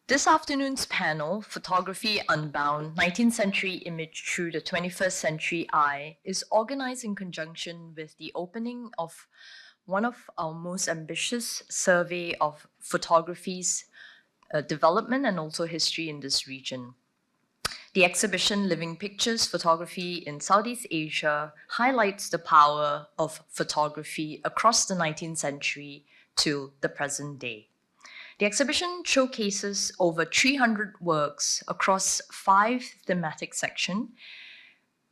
This afternoon's panel, Photography Unbound, 19th Century Image Through the 21st Century Eye, is organized in conjunction with the opening of one of our most ambitious survey of photography's development and also history in this region. The exhibition, Living Pictures, Photography in Southeast Asia, highlights the power of photography across the 19th century to the present day. The exhibition showcases over 300 works across 5 thematic sections,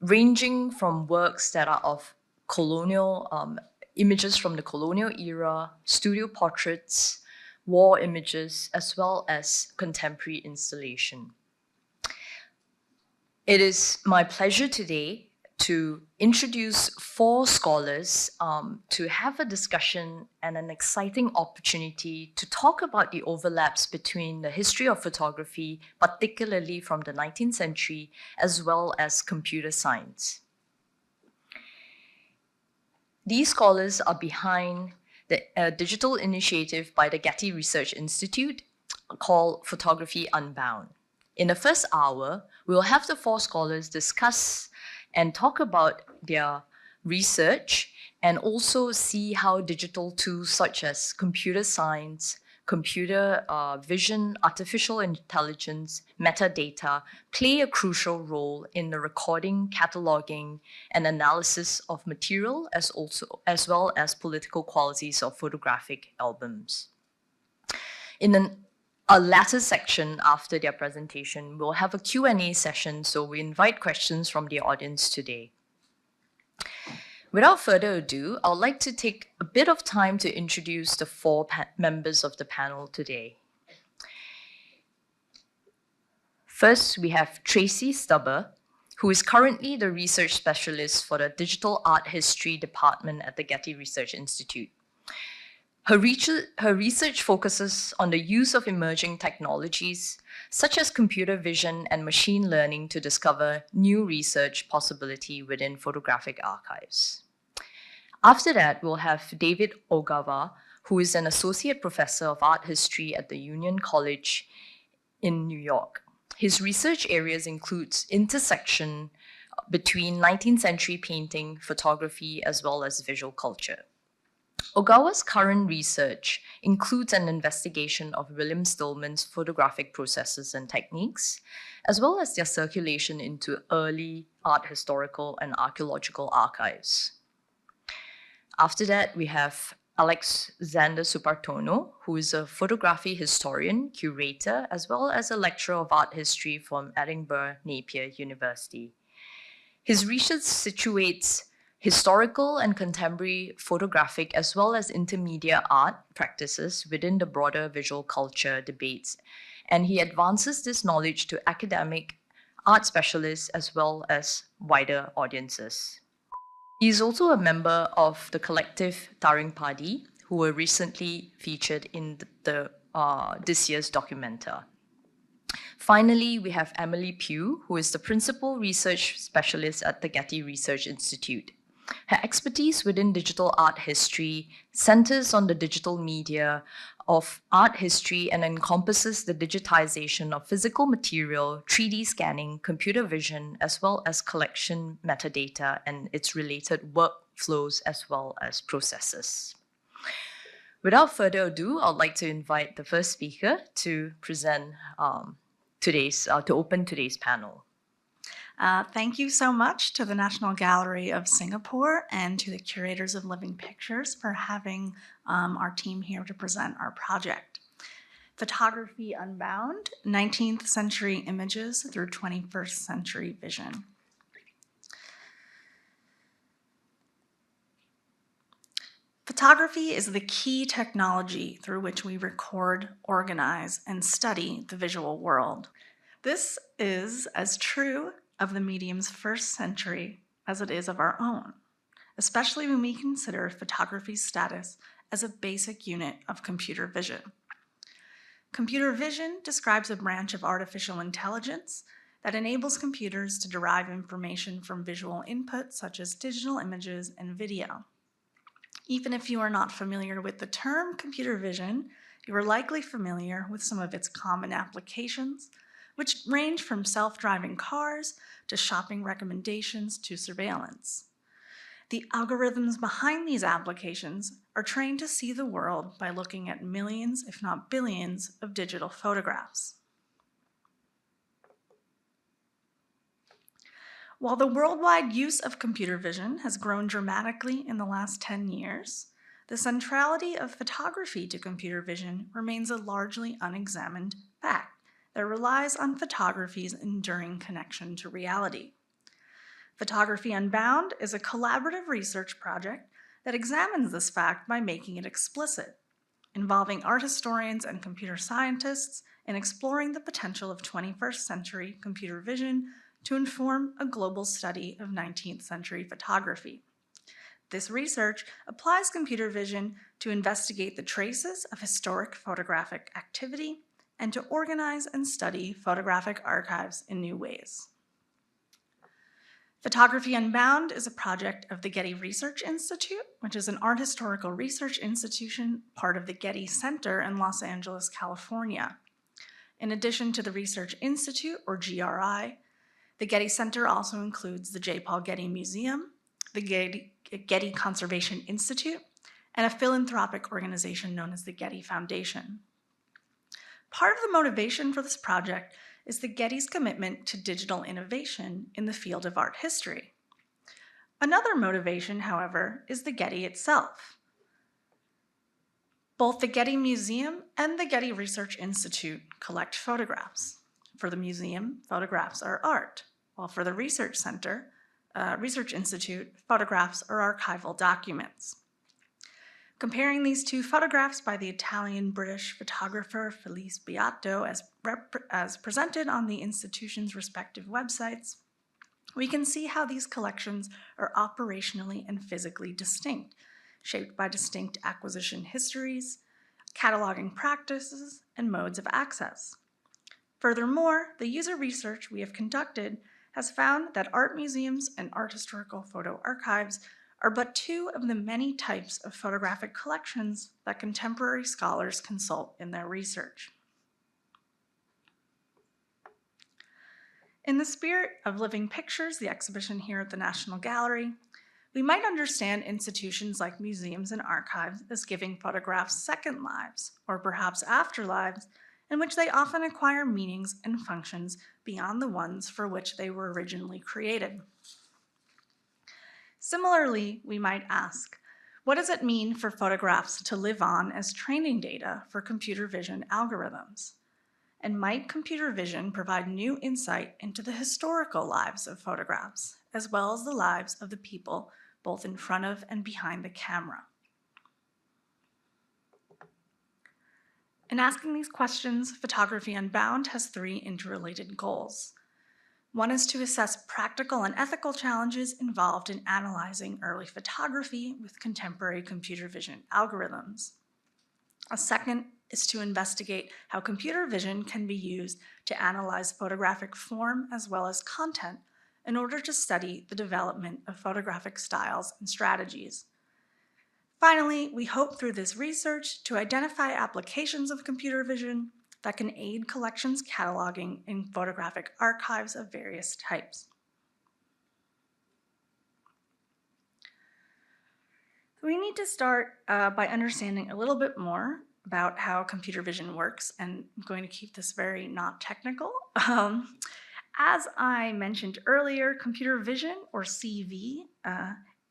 ranging from works that are of colonial images from the colonial era, studio portraits, war images, as well as contemporary installation. It is my pleasure today to introduce 4 scholars to have a discussion and an exciting opportunity to talk about the overlaps between the history of photography, particularly from the 19th century, as well as computer science. These scholars are behind the digital initiative by the Getty Research Institute called Photography Unbound. In the first hour, we will have the 4 scholars discuss and talk about their research and also see how digital tools such as computer science, computer vision, artificial intelligence, metadata play a crucial role in the recording, cataloging, and analysis of material as well as political qualities of photographic albums. In a latter section after their presentation, we'll have a Q&A session, so we invite questions from the audience today. Without further ado, I'd like to take a bit of time to introduce the 4 members of the panel today. First, we have Tracy Stubber, who is currently the research specialist for the Digital Art History Department at the Getty Research Institute. Her research focuses on the use of emerging technologies, such as computer vision and machine learning, to discover new research possibility within photographic archives. After that, we'll have David Ogawa, who is an associate professor of art history at the Union College in New York. His research areas includes intersection between 19th century painting, photography, as well as visual culture. Ogawa's current research includes an investigation of William Stillman's photographic processes and techniques, as well as their circulation into early art historical and archaeological archives. After that, we have Alexander Supartono, who is a photography historian, curator, as well as a lecturer of art history from Edinburgh Napier University. His research situates historical and contemporary photographic as well as intermediate art practices within the broader visual culture debates, and he advances this knowledge to academic, art specialists, as well as wider audiences. He is also a member of the collective Taring Padi, who were recently featured in this year's documenta. Finally, we have Emily Pugh, who is the principal research specialist at the Getty Research Institute. Her expertise within digital art history centers on the digital media of art history and encompasses the digitization of physical material, 3D scanning, computer vision, as well as collection metadata and its related workflows as well as processes. Without further ado, I'd like to invite the first speaker to present to open today's panel. Thank you so much to the National Gallery of Singapore and to the curators of Living Pictures for having our team here to present our project. Photography Unbound, 19th Century Images through 21st Century Vision. Photography is the key technology through which we record, organize, and study the visual world. This is as true of the medium's first century as it is of our own, especially when we consider photography's status as a basic unit of computer vision. Computer vision describes a branch of artificial intelligence that enables computers to derive information from visual inputs such as digital images and video. Even if you are not familiar with the term computer vision, you are likely familiar with some of its common applications, which range from self-driving cars to shopping recommendations to surveillance. The algorithms behind these applications are trained to see the world by looking at millions, if not billions, of digital photographs. While the worldwide use of computer vision has grown dramatically in the last 10 years, the centrality of photography to computer vision remains a largely unexamined fact that relies on photography's enduring connection to reality. Photography Unbound is a collaborative research project that examines this fact by making it explicit, involving art historians and computer scientists in exploring the potential of 21st century computer vision to inform a global study of 19th century photography. This research applies computer vision to investigate the traces of historic photographic activity and to organize and study photographic archives in new ways. Photography Unbound is a project of the Getty Research Institute, which is an art historical research institution, part of the Getty Center in Los Angeles, California. In addition to the Research Institute, or GRI, the Getty Center also includes the J. Paul Getty Museum, the Getty Conservation Institute, and a philanthropic organization known as the Getty Foundation. Part of the motivation for this project is the Getty's commitment to digital innovation in the field of art history. Another motivation, however, is the Getty itself. Both the Getty Museum and the Getty Research Institute collect photographs. For the museum, photographs are art, while for the Research Institute, photographs are archival documents. Comparing these two photographs by the Italian-British photographer Felice Beato as presented on the institution's respective websites, we can see how these collections are operationally and physically distinct, shaped by distinct acquisition histories, cataloging practices, and modes of access. Furthermore, the user research we have conducted has found that art museums and art historical photo archives are but two of the many types of photographic collections that contemporary scholars consult in their research. In the spirit of Living Pictures, the exhibition here at the National Gallery, we might understand institutions like museums and archives as giving photographs second lives, or perhaps afterlives, in which they often acquire meanings and functions beyond the ones for which they were originally created. Similarly, we might ask, what does it mean for photographs to live on as training data for computer vision algorithms? And might computer vision provide new insight into the historical lives of photographs, as well as the lives of the people both in front of and behind the camera? In asking these questions, Photography Unbound has three interrelated goals. One is to assess practical and ethical challenges involved in analyzing early photography with contemporary computer vision algorithms. A second is to investigate how computer vision can be used to analyze photographic form as well as content in order to study the development of photographic styles and strategies. Finally, we hope through this research to identify applications of computer vision that can aid collections cataloging in photographic archives of various types. We need to start by understanding a little bit more about how computer vision works, and I'm going to keep this very not technical. As I mentioned earlier, computer vision, or CV,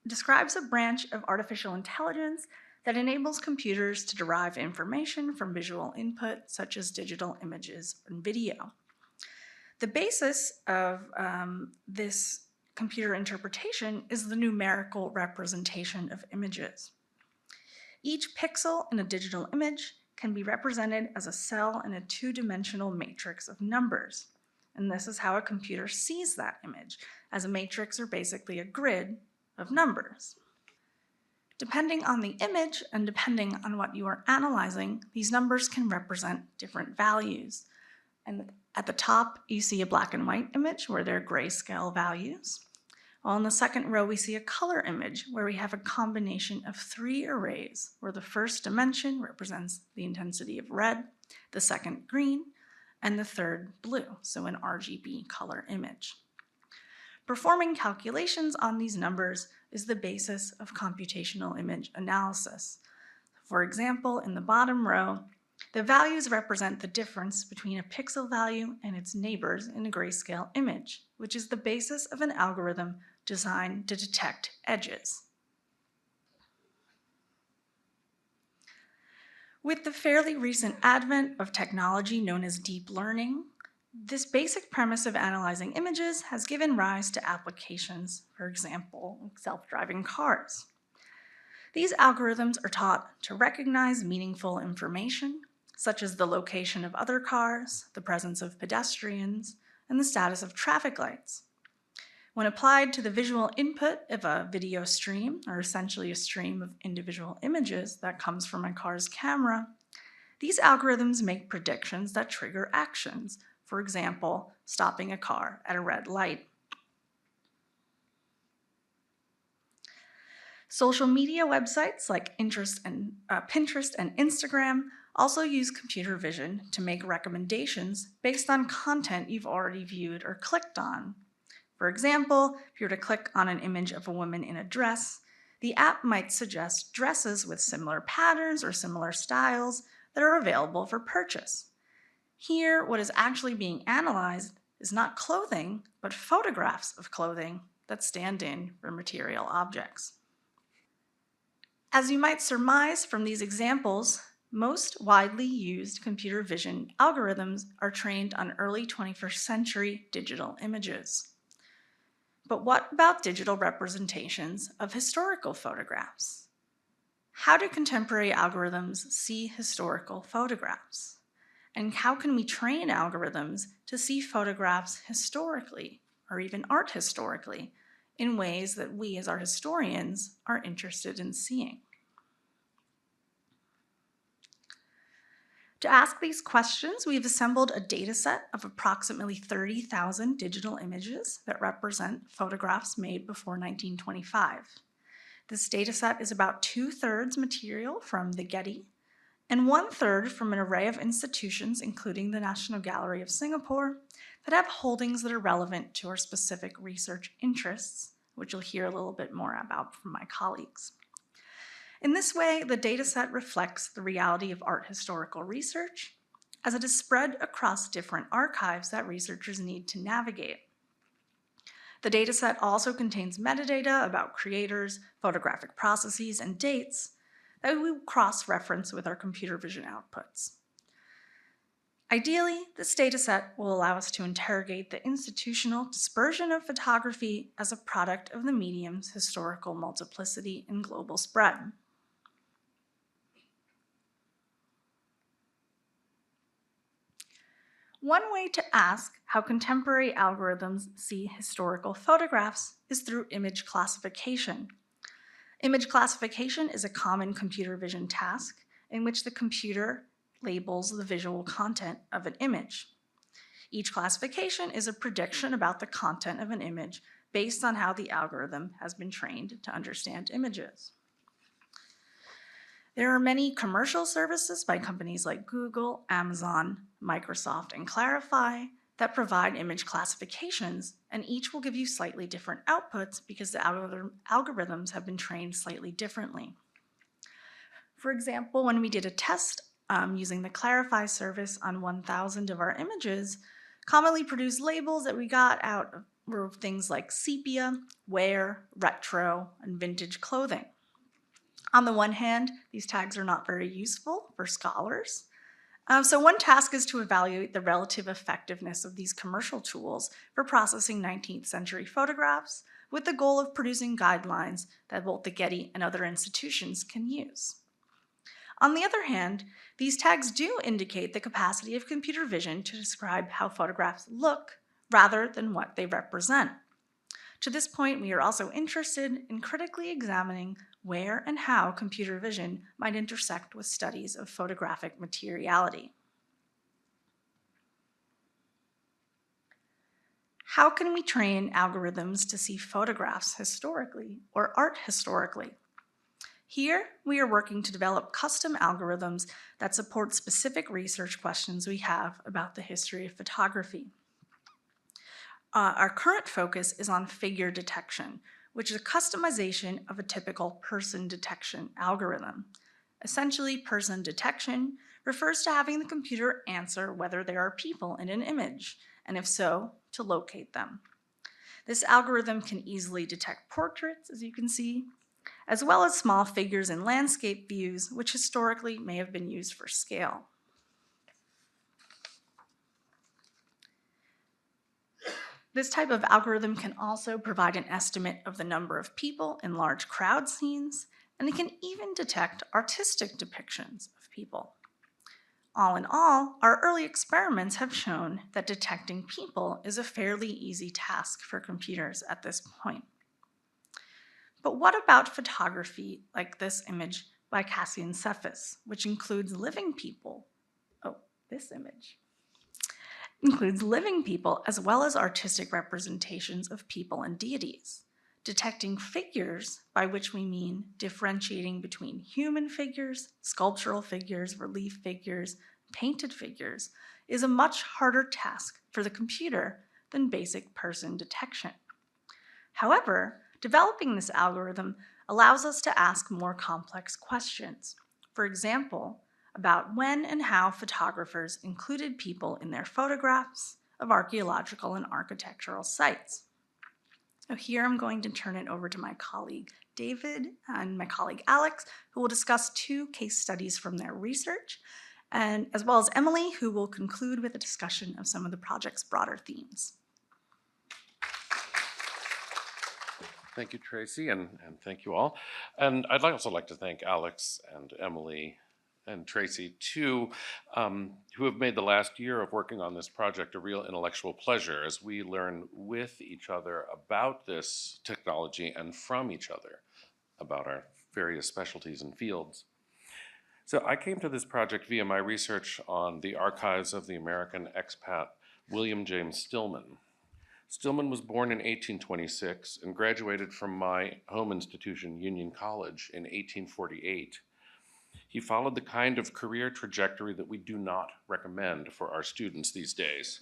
describes a branch of artificial intelligence that enables computers to derive information from visual input, such as digital images and video. The basis of this computer interpretation is the numerical representation of images. Each pixel in a digital image can be represented as a cell in a two-dimensional matrix of numbers. And this is how a computer sees that image, as a matrix, or basically a grid of numbers. Depending on the image and depending on what you are analyzing, these numbers can represent different values. And at the top, you see a black and white image where they're grayscale values. While in the second row, we see a color image where we have a combination of 3 arrays, where the first dimension represents the intensity of red, the second green, and the third blue, so an RGB color image. Performing calculations on these numbers is the basis of computational image analysis. For example, in the bottom row, the values represent the difference between a pixel value and its neighbors in a grayscale image, which is the basis of an algorithm designed to detect edges. With the fairly recent advent of technology known as deep learning, this basic premise of analyzing images has given rise to applications, for example, self-driving cars. These algorithms are taught to recognize meaningful information, such as the location of other cars, the presence of pedestrians, and the status of traffic lights. When applied to the visual input of a video stream, or essentially a stream of individual images that comes from a car's camera, these algorithms make predictions that trigger actions, for example, stopping a car at a red light. Social media websites like Pinterest and Instagram also use computer vision to make recommendations based on content you've already viewed or clicked on. For example, if you were to click on an image of a woman in a dress, the app might suggest dresses with similar patterns or similar styles that are available for purchase. Here, what is actually being analyzed is not clothing, but photographs of clothing that stand in for material objects. As you might surmise from these examples, most widely used computer vision algorithms are trained on early 21st century digital images. But what about digital representations of historical photographs? How do contemporary algorithms see historical photographs? And how can we train algorithms to see photographs historically, or even art historically, in ways that we as art historians are interested in seeing? To ask these questions, we've assembled a data set of approximately 30,000 digital images that represent photographs made before 1925. This data set is about 2/3 material from the Getty and 1/3 from an array of institutions, including the National Gallery of Singapore, that have holdings that are relevant to our specific research interests, which you'll hear a little bit more about from my colleagues. In this way, the dataset reflects the reality of art historical research as it is spread across different archives that researchers need to navigate. The dataset also contains metadata about creators, photographic processes, and dates that we will cross-reference with our computer vision outputs. Ideally, this dataset will allow us to interrogate the institutional dispersion of photography as a product of the medium's historical multiplicity and global spread. One way to ask how contemporary algorithms see historical photographs is through image classification. Image classification is a common computer vision task in which the computer labels the visual content of an image. Each classification is a prediction about the content of an image based on how the algorithm has been trained to understand images. There are many commercial services by companies like Google, Amazon, Microsoft, and Clarify that provide image classifications, and each will give you slightly different outputs because the algorithms have been trained slightly differently. For example, when we did a test using the Clarify service on 1,000 of our images, commonly produced labels that we got out were things like sepia, wear, retro, and vintage clothing. On the one hand, these tags are not very useful for scholars. So one task is to evaluate the relative effectiveness of these commercial tools for processing 19th century photographs with the goal of producing guidelines that both the Getty and other institutions can use. On the other hand, these tags do indicate the capacity of computer vision to describe how photographs look rather than what they represent. To this point, we are also interested in critically examining where and how computer vision might intersect with studies of photographic materiality. How can we train algorithms to see photographs historically or art historically? Here, we are working to develop custom algorithms that support specific research questions we have about the history of photography. Our current focus is on figure detection, which is a customization of a typical person detection algorithm. Essentially, person detection refers to having the computer answer whether there are people in an image, and if so, to locate them. This algorithm can easily detect portraits, as you can see, as well as small figures in landscape views, which historically may have been used for scale. This type of algorithm can also provide an estimate of the number of people in large crowd scenes, and it can even detect artistic depictions of people. All in all, our early experiments have shown that detecting people is a fairly easy task for computers at this point. But what about photography like this image by Cassian Cephas, which includes living people? Oh, this image includes living people as well as artistic representations of people and deities. Detecting figures, by which we mean differentiating between human figures, sculptural figures, relief figures, painted figures, is a much harder task for the computer than basic person detection. However, developing this algorithm allows us to ask more complex questions. For example, about when and how photographers included people in their photographs of archaeological and architectural sites. So here I'm going to turn it over to my colleague David and my colleague Alex, who will discuss 2 case studies from their research, and as well as Emily, who will conclude with a discussion of some of the project's broader themes. Thank you, Tracy, and thank you all. And I'd also like to thank Alex and Emily and Tracy, too, who have made the last year of working on this project a real intellectual pleasure as we learn with each other about this technology and from each other about our various specialties and fields. So I came to this project via my research on the archives of the American expat William James Stillman. Stillman was born in 1826 and graduated from my home institution, Union College, in 1848. He followed the kind of career trajectory that we do not recommend for our students these days.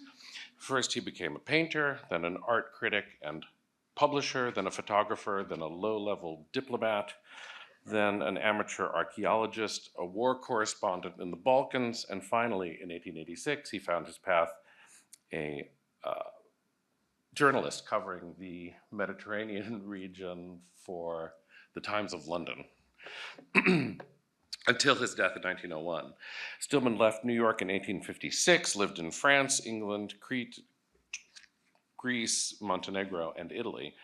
First, he became a painter, then an art critic and publisher, then a photographer, then a low-level diplomat, then an amateur archaeologist, a war correspondent in the Balkans, and finally, in 1886, he found his path a journalist covering the Mediterranean region for the Times of London until his death in 1901. Stillman left New York in 1856, lived in France, England, Crete, Greece, Montenegro, and Italy.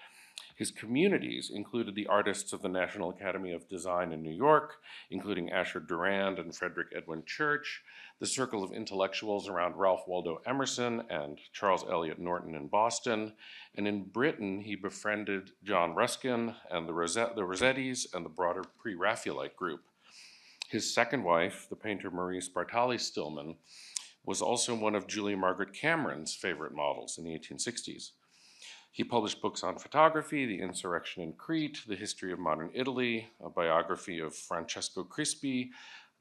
His communities included the artists of the National Academy of Design in New York, including Asher Durand and Frederick Edwin Church, the circle of intellectuals around Ralph Waldo Emerson and Charles Eliot Norton in Boston, and in Britain he befriended John Ruskin and the Rossettis and the broader Pre-Raphaelite group. His second wife, the painter Marie Spartali Stillman, was also one of Julia Margaret Cameron's favorite models in the 1860s. He published books on photography, the insurrection in Crete, the history of modern Italy, a biography of Francesco Crispi,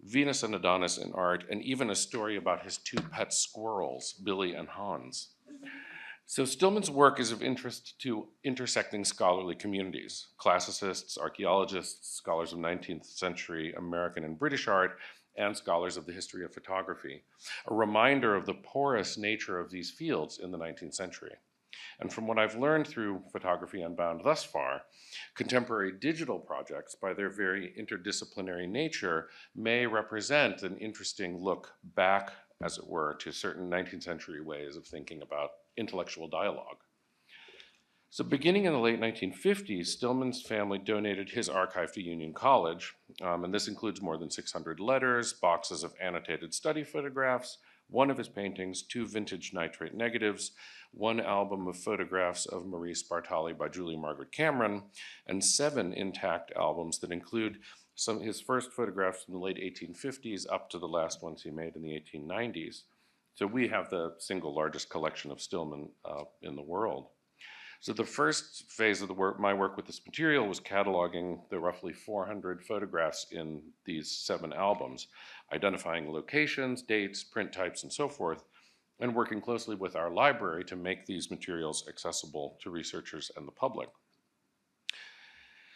Venus and Adonis in art, and even a story about his 2 pet squirrels, Billy and Hans. So Stillman's work is of interest to intersecting scholarly communities, classicists, archaeologists, scholars of 19th century American and British art, and scholars of the history of photography, a reminder of the porous nature of these fields in the 19th century. And from what I've learned through Photography Unbound thus far, contemporary digital projects, by their very interdisciplinary nature, may represent an interesting look back, as it were, to certain 19th century ways of thinking about intellectual dialogue. So beginning in the late 1950s, Stillman's family donated his archive to Union College, and this includes more than 600 letters, boxes of annotated study photographs, 1 of his paintings, 2 vintage nitrate negatives, 1 album of photographs of Marie Spartali by Julia Margaret Cameron, and 7 intact albums that include his first photographs from the late 1850s up to the last ones he made in the 1890s. So we have the single largest collection of Stillman in the world. So the first phase of my work with this material was cataloging the roughly 400 photographs in these 7 albums, identifying locations, dates, print types, and so forth, and working closely with our library to make these materials accessible to researchers and the public.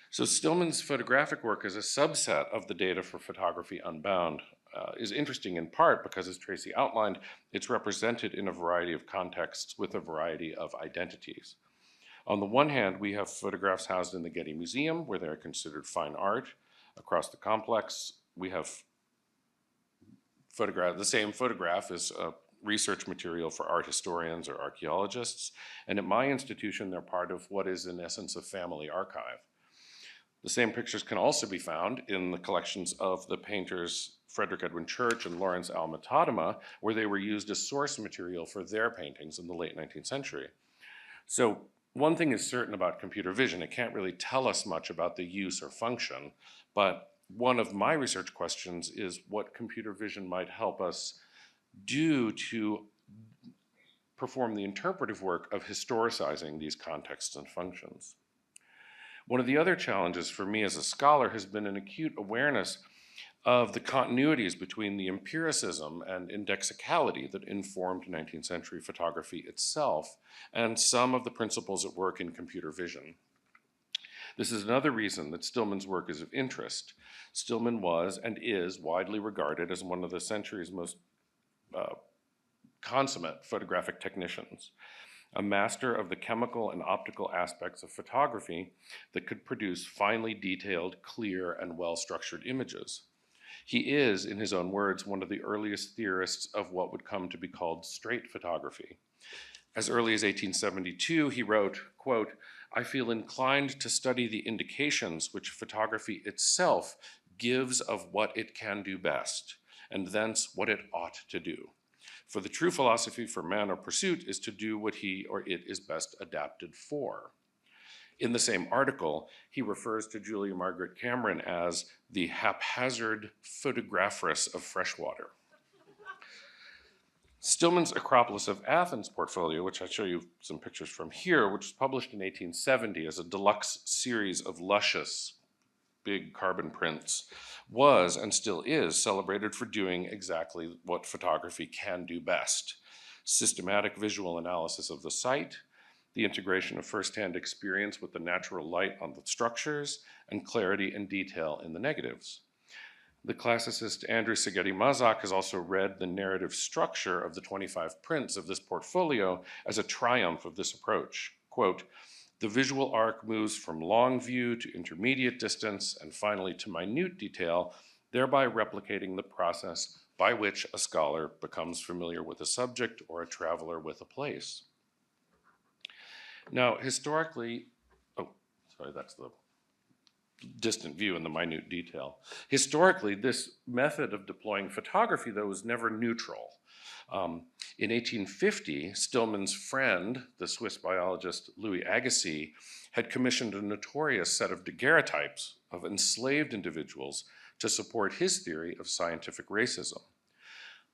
So Stillman's photographic work as a subset of the data for Photography Unbound is interesting in part because, as Tracy outlined, it's represented in a variety of contexts with a variety of identities. On the one hand, we have photographs housed in the Getty Museum, where they're considered fine art. Across the complex, we have the same photograph is research material for art historians or archaeologists. And at my institution, they're part of what is, in essence, a family archive. The same pictures can also be found in the collections of the painters Frederick Edwin Church and Lawrence Alma Tadema, where they were used as source material for their paintings in the late 19th century. So one thing is certain about computer vision: it can't really tell us much about the use or function, but one of my research questions is what computer vision might help us do to perform the interpretive work of historicizing these contexts and functions. One of the other challenges for me as a scholar has been an acute awareness of the continuities between the empiricism and indexicality that informed 19th century photography itself and some of the principles at work in computer vision. This is another reason that Stillman's work is of interest. Stillman was and is widely regarded as one of the century's most consummate photographic technicians, a master of the chemical and optical aspects of photography that could produce finely detailed, clear, and well-structured images. He is, in his own words, one of the earliest theorists of what would come to be called straight photography. As early as 1872, he wrote, quote, "I feel inclined to study the indications which photography itself gives of what it can do best, and thence what it ought to do. For the true philosophy for man or pursuit is to do what he or it is best adapted for." In the same article, he refers to Julia Margaret Cameron as the haphazard photographress of freshwater. Stillman's Acropolis of Athens portfolio, which I show you some pictures from here, which was published in 1870 as a deluxe series of luscious, big carbon prints, was and still is celebrated for doing exactly what photography can do best: systematic visual analysis of the site, the integration of firsthand experience with the natural light on the structures, and clarity and detail in the negatives. The classicist Andrew Szigeti-Mazak has also read the narrative structure of the 25 prints of this portfolio as a triumph of this approach. Quote, "The visual arc moves from long view to intermediate distance and finally to minute detail, thereby replicating the process by which a scholar becomes familiar with a subject or a traveler with a place." Now, historically, that's the distant view and the minute detail. Historically, this method of deploying photography, though, was never neutral. In 1850, Stillman's friend, the Swiss biologist Louis Agassiz, had commissioned a notorious set of daguerreotypes of enslaved individuals to support his theory of scientific racism.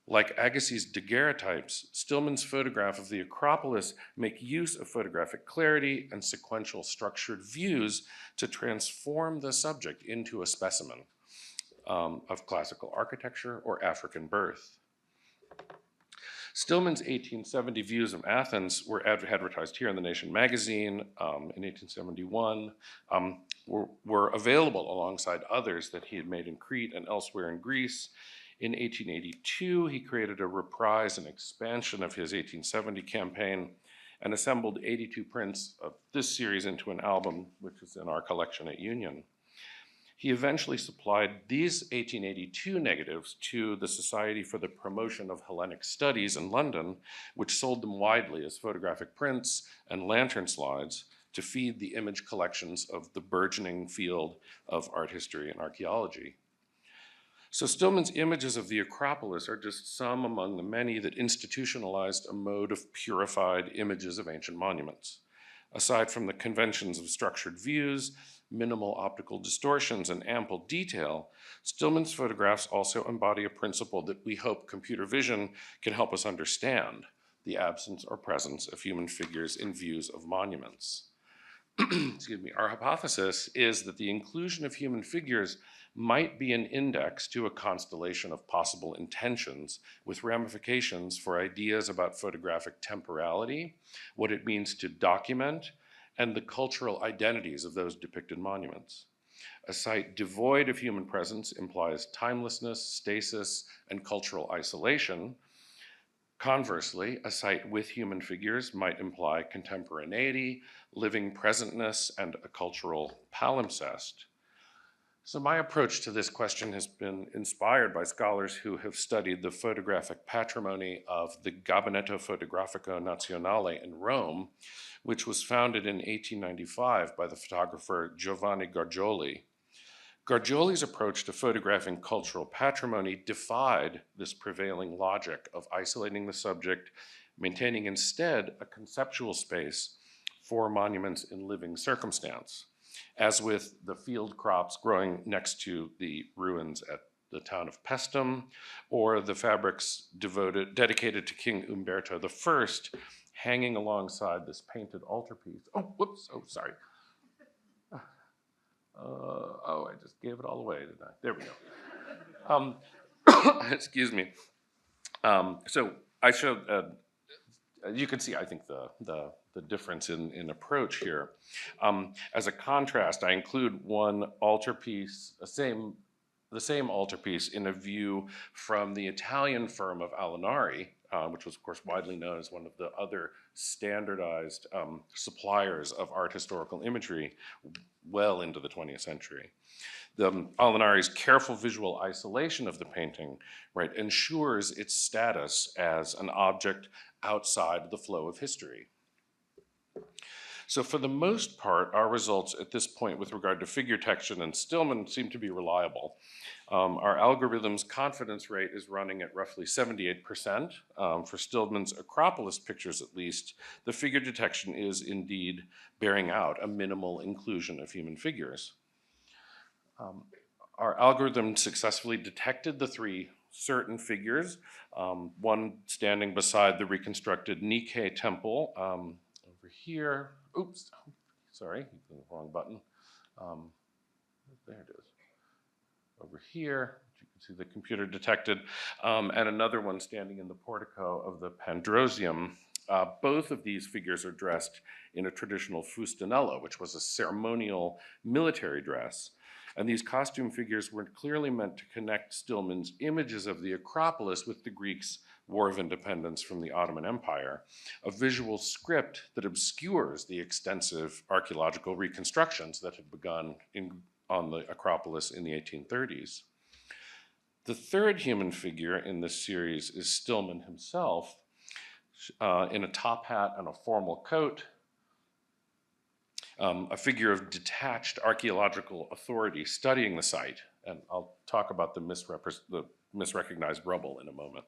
Like Agassiz's daguerreotypes, Stillman's photograph of the Acropolis make use of photographic clarity and sequential structured views to transform the subject into a specimen of classical architecture or African birth. Stillman's 1870 views of Athens were advertised here in the Nation magazine in 1871, were available alongside others that he had made in Crete and elsewhere in Greece. In 1882, he created a reprise and expansion of his 1870 campaign and assembled 82 prints of this series into an album, which is in our collection at Union. He eventually supplied these 1882 negatives to the Society for the Promotion of Hellenic Studies in London, which sold them widely as photographic prints and lantern slides to feed the image collections of the burgeoning field of art history and archaeology. So Stillman's images of the Acropolis are just some among the many that institutionalized a mode of purified images of ancient monuments. Aside from the conventions of structured views, minimal optical distortions, and ample detail, Stillman's photographs also embody a principle that we hope computer vision can help us understand: the absence or presence of human figures in views of monuments. Excuse me. Our hypothesis is that the inclusion of human figures might be an index to a constellation of possible intentions with ramifications for ideas about photographic temporality, what it means to document, and the cultural identities of those depicted monuments. A site devoid of human presence implies timelessness, stasis, and cultural isolation. Conversely, a site with human figures might imply contemporaneity, living presentness, and a cultural palimpsest. So my approach to this question has been inspired by scholars who have studied the photographic patrimony of the Gabinetto Fotografico Nazionale in Rome, which was founded in 1895 by the photographer Giovanni Gargioli. Gargioli's approach to photographing cultural patrimony defied this prevailing logic of isolating the subject, maintaining instead a conceptual space for monuments in living circumstance, as with the field crops growing next to the ruins at the town of Pestum, or the fabrics dedicated to King Umberto I, hanging alongside this painted altarpiece. Oh, whoops, oh, sorry. I just gave it all away, didn't I? There we go. Excuse me. So I showed, you can see, I think, the difference in approach here. As a contrast, I include one altarpiece, the same altarpiece in a view from the Italian firm of Alinari, which was, of course, widely known as one of the other standardized suppliers of art historical imagery well into the 20th century. Alinari's careful visual isolation of the painting, right, ensures its status as an object outside the flow of history. So for the most part, our results at this point with regard to figure detection and Stillman seem to be reliable. Our algorithm's confidence rate is running at roughly 78%. For Stillman's Acropolis pictures, at least, the figure detection is indeed bearing out a minimal inclusion of human figures. Our algorithm successfully detected the three certain figures, one standing beside the reconstructed Nike temple over here. Oops, sorry, the wrong button. There it is. Over here, you can see the computer detected, and another one standing in the portico of the Pandrosium. Both of these figures are dressed in a traditional fustanello, which was a ceremonial military dress. And these costume figures were clearly meant to connect Stillman's images of the Acropolis with the Greeks' War of Independence from the Ottoman Empire, a visual script that obscures the extensive archaeological reconstructions that had begun on the Acropolis in the 1830s. The third human figure in this series is Stillman himself, in a top hat and a formal coat, a figure of detached archaeological authority studying the site. And I'll talk about the misrecognized rubble in a moment.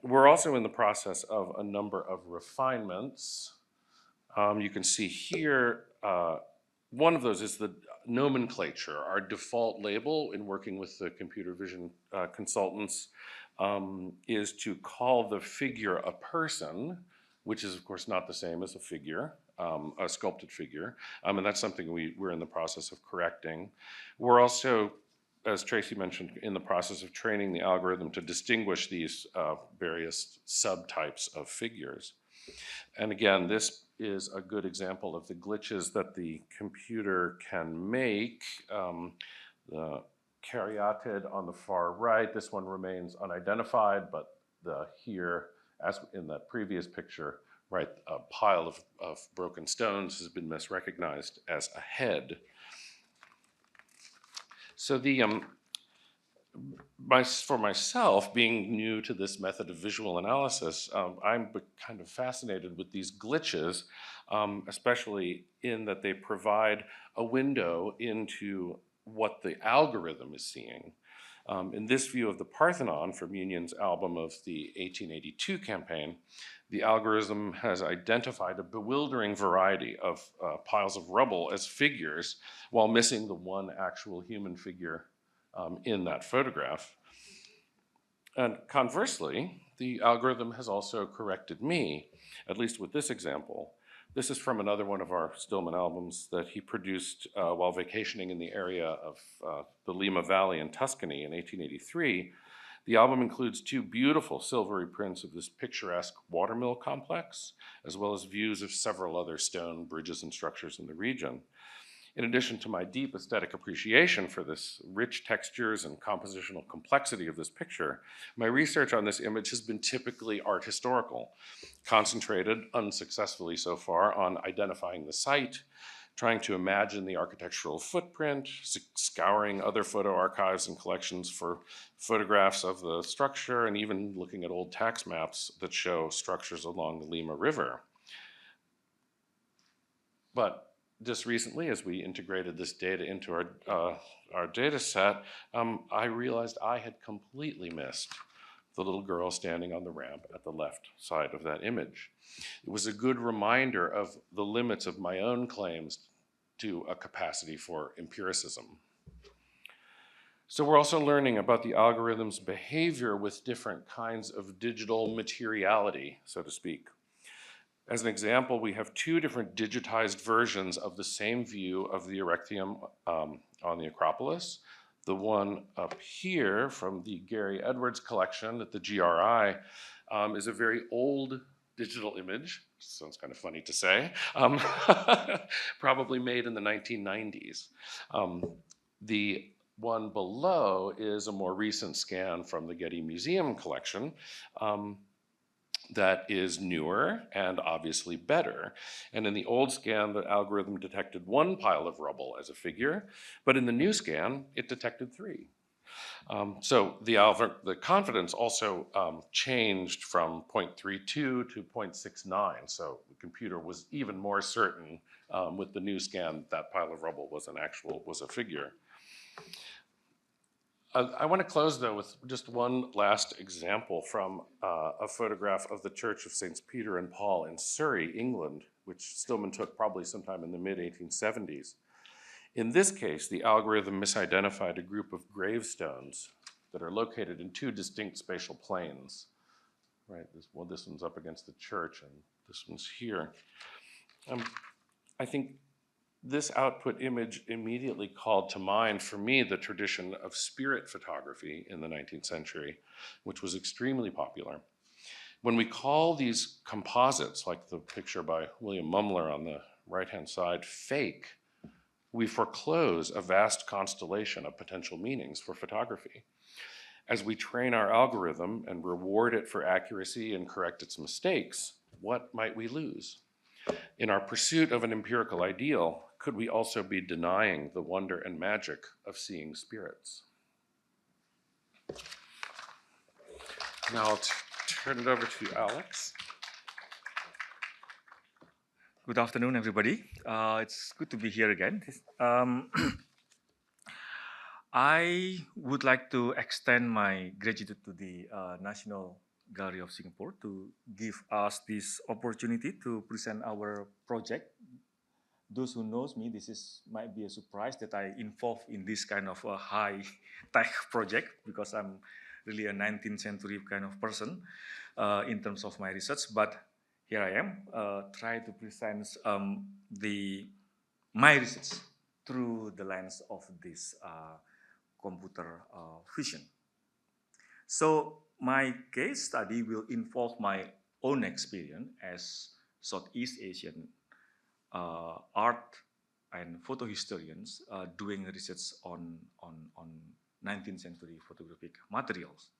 We're also in the process of a number of refinements. You can see here, one of those is the nomenclature. Our default label in working with the computer vision consultants is to call the figure a person, which is of course not the same as a figure, a sculpted figure, and that's something we're in the process of correcting. We're also, as Tracy mentioned, in the process of training the algorithm to distinguish these various subtypes of figures. And again, this is a good example of the glitches that the computer can make. The caryatid on the far right, this one remains unidentified, but here, as in the previous picture, right, a pile of broken stones has been misrecognized as a head. So for myself, being new to this method of visual analysis, I'm kind of fascinated with these glitches, especially in that they provide a window into what the algorithm is seeing. In this view of the Parthenon from Union's album of the 1882 campaign, the algorithm has identified a bewildering variety of piles of rubble as figures while missing the one actual human figure in that photograph. And conversely, the algorithm has also corrected me, at least with this example. This is from another one of our Stillman albums that he produced while vacationing in the area of the Lima Valley in Tuscany in 1883. The album includes two beautiful silvery prints of this picturesque watermill complex, as well as views of several other stone bridges and structures in the region. In addition to my deep aesthetic appreciation for this rich textures and compositional complexity of this picture, my research on this image has been typically art historical, concentrated, unsuccessfully so far, on identifying the site, trying to imagine the architectural footprint, scouring other photo archives and collections for photographs of the structure, and even looking at old tax maps that show structures along the Lima River. But just recently, as we integrated this data into our data set, I realized I had completely missed the little girl standing on the ramp at the left side of that image. It was a good reminder of the limits of my own claims to a capacity for empiricism. So we're also learning about the algorithm's behavior with different kinds of digital materiality, so to speak. As an example, we have two different digitized versions of the same view of the Erechtheum on the Acropolis. The one up here from the Gary Edwards collection at the GRI is a very old digital image. Sounds kind of funny to say. Probably made in the 1990s. The one below is a more recent scan from the Getty Museum collection. That is newer and obviously better. And in the old scan, the algorithm detected one pile of rubble as a figure, but in the new scan, it detected three. So the confidence also changed from 0.32 to 0.69. So the computer was even more certain with the new scan that pile of rubble was a figure. I want to close, though, with just one last example from a photograph of the Church of Saints Peter and Paul in Surrey, England, which Stillman took probably sometime in the mid-1870s. In this case, the algorithm misidentified a group of gravestones that are located in two distinct spatial planes. Right, this one's up against the church, and this one's here. I think this output image immediately called to mind for me the tradition of spirit photography in the 19th century, which was extremely popular. When we call these composites, like the picture by William Mumler on the right-hand side, fake, we foreclose a vast constellation of potential meanings for photography. As we train our algorithm and reward it for accuracy and correct its mistakes, what might we lose? In our pursuit of an empirical ideal, could we also be denying the wonder and magic of seeing spirits? Now I'll turn it over to Alex. Good afternoon, everybody. It's good to be here again. I would like to extend my gratitude to the National Gallery of Singapore to give us this opportunity to present our project. Those who knows me, might be a surprise that I involved in this kind of a high-tech project, because I'm really a 19th century kind of person in terms of my research. But here I am, try to present my research through the lens of this computer vision. So my case study will involve my own experience as Southeast Asian art and photo historians doing research on 19th century photographic materials.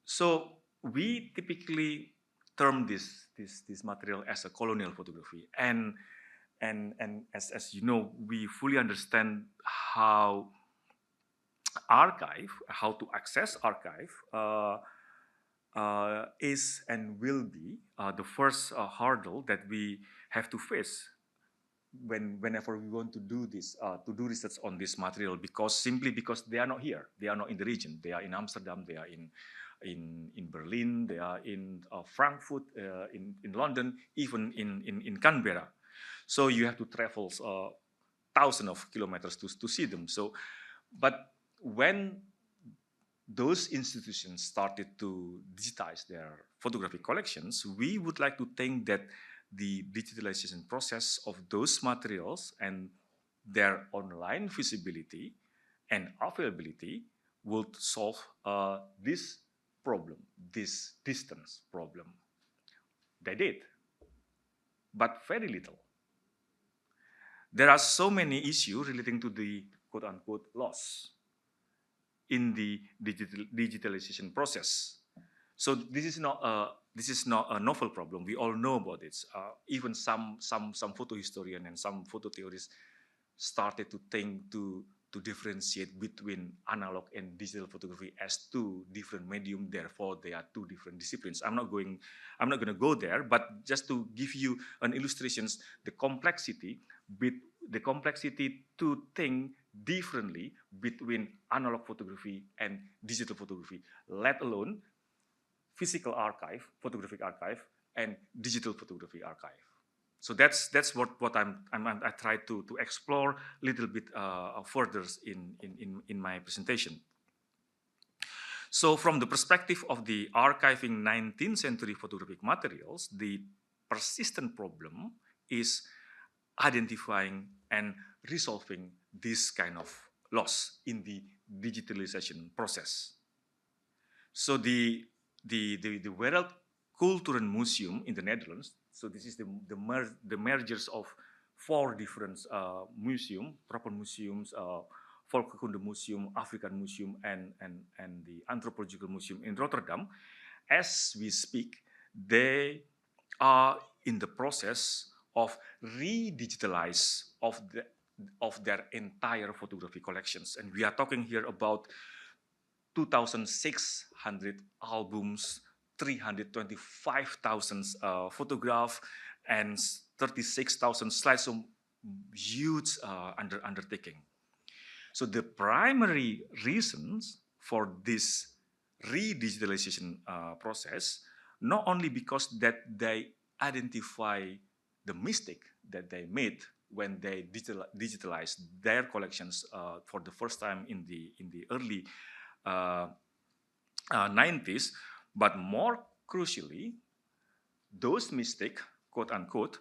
So we typically term this material as a colonial photography, and as you know, we fully understand how to access archive is and will be the first hurdle that we have to face whenever we want to do this, to do research on this material, simply because they are not here, they are not in the region. They are in Amsterdam, they are in Berlin, they are in Frankfurt, in London, even in Canberra. So you have to travel thousands of kilometers to see them. So, but when those institutions started to digitize their photographic collections, we would like to think that the digitalization process of those materials and their online visibility and availability would solve this problem, this distance problem. They did, but very little. There are so many issues relating to the quote-unquote loss in the digitalization process. So this is not a novel problem. We all know about it. Even some photo historian and some photo theorists started to think to differentiate between analog and digital photography as two different medium. Therefore, they are two different disciplines. I'm not going to go there, but just to give you an illustrations, the complexity to think differently between analog photography and digital photography, let alone physical archive, photographic archive, and digital photography archive. So that's what I try to explore a little bit further in my presentation. So from the perspective of the archiving 19th century photographic materials, the persistent problem is identifying and resolving this kind of loss in the digitalization process. So the Wereldculturen Museum in the Netherlands, so this is the mergers of four different museums, Tropenmuseums, Volkskunde Museum, African Museum, and the Anthropological Museum in Rotterdam. As we speak, they are in the process of re-digitalize of their entire photography collections. And we are talking here about 2,600 albums, 325,000 photographs, and 36,000 slides. So huge undertaking. So the primary reasons for this re-digitalization process, not only because that they identify the mistake that they made when they digitalized their collections for the first time in the early 90s, but more crucially, those mistakes, quote unquote,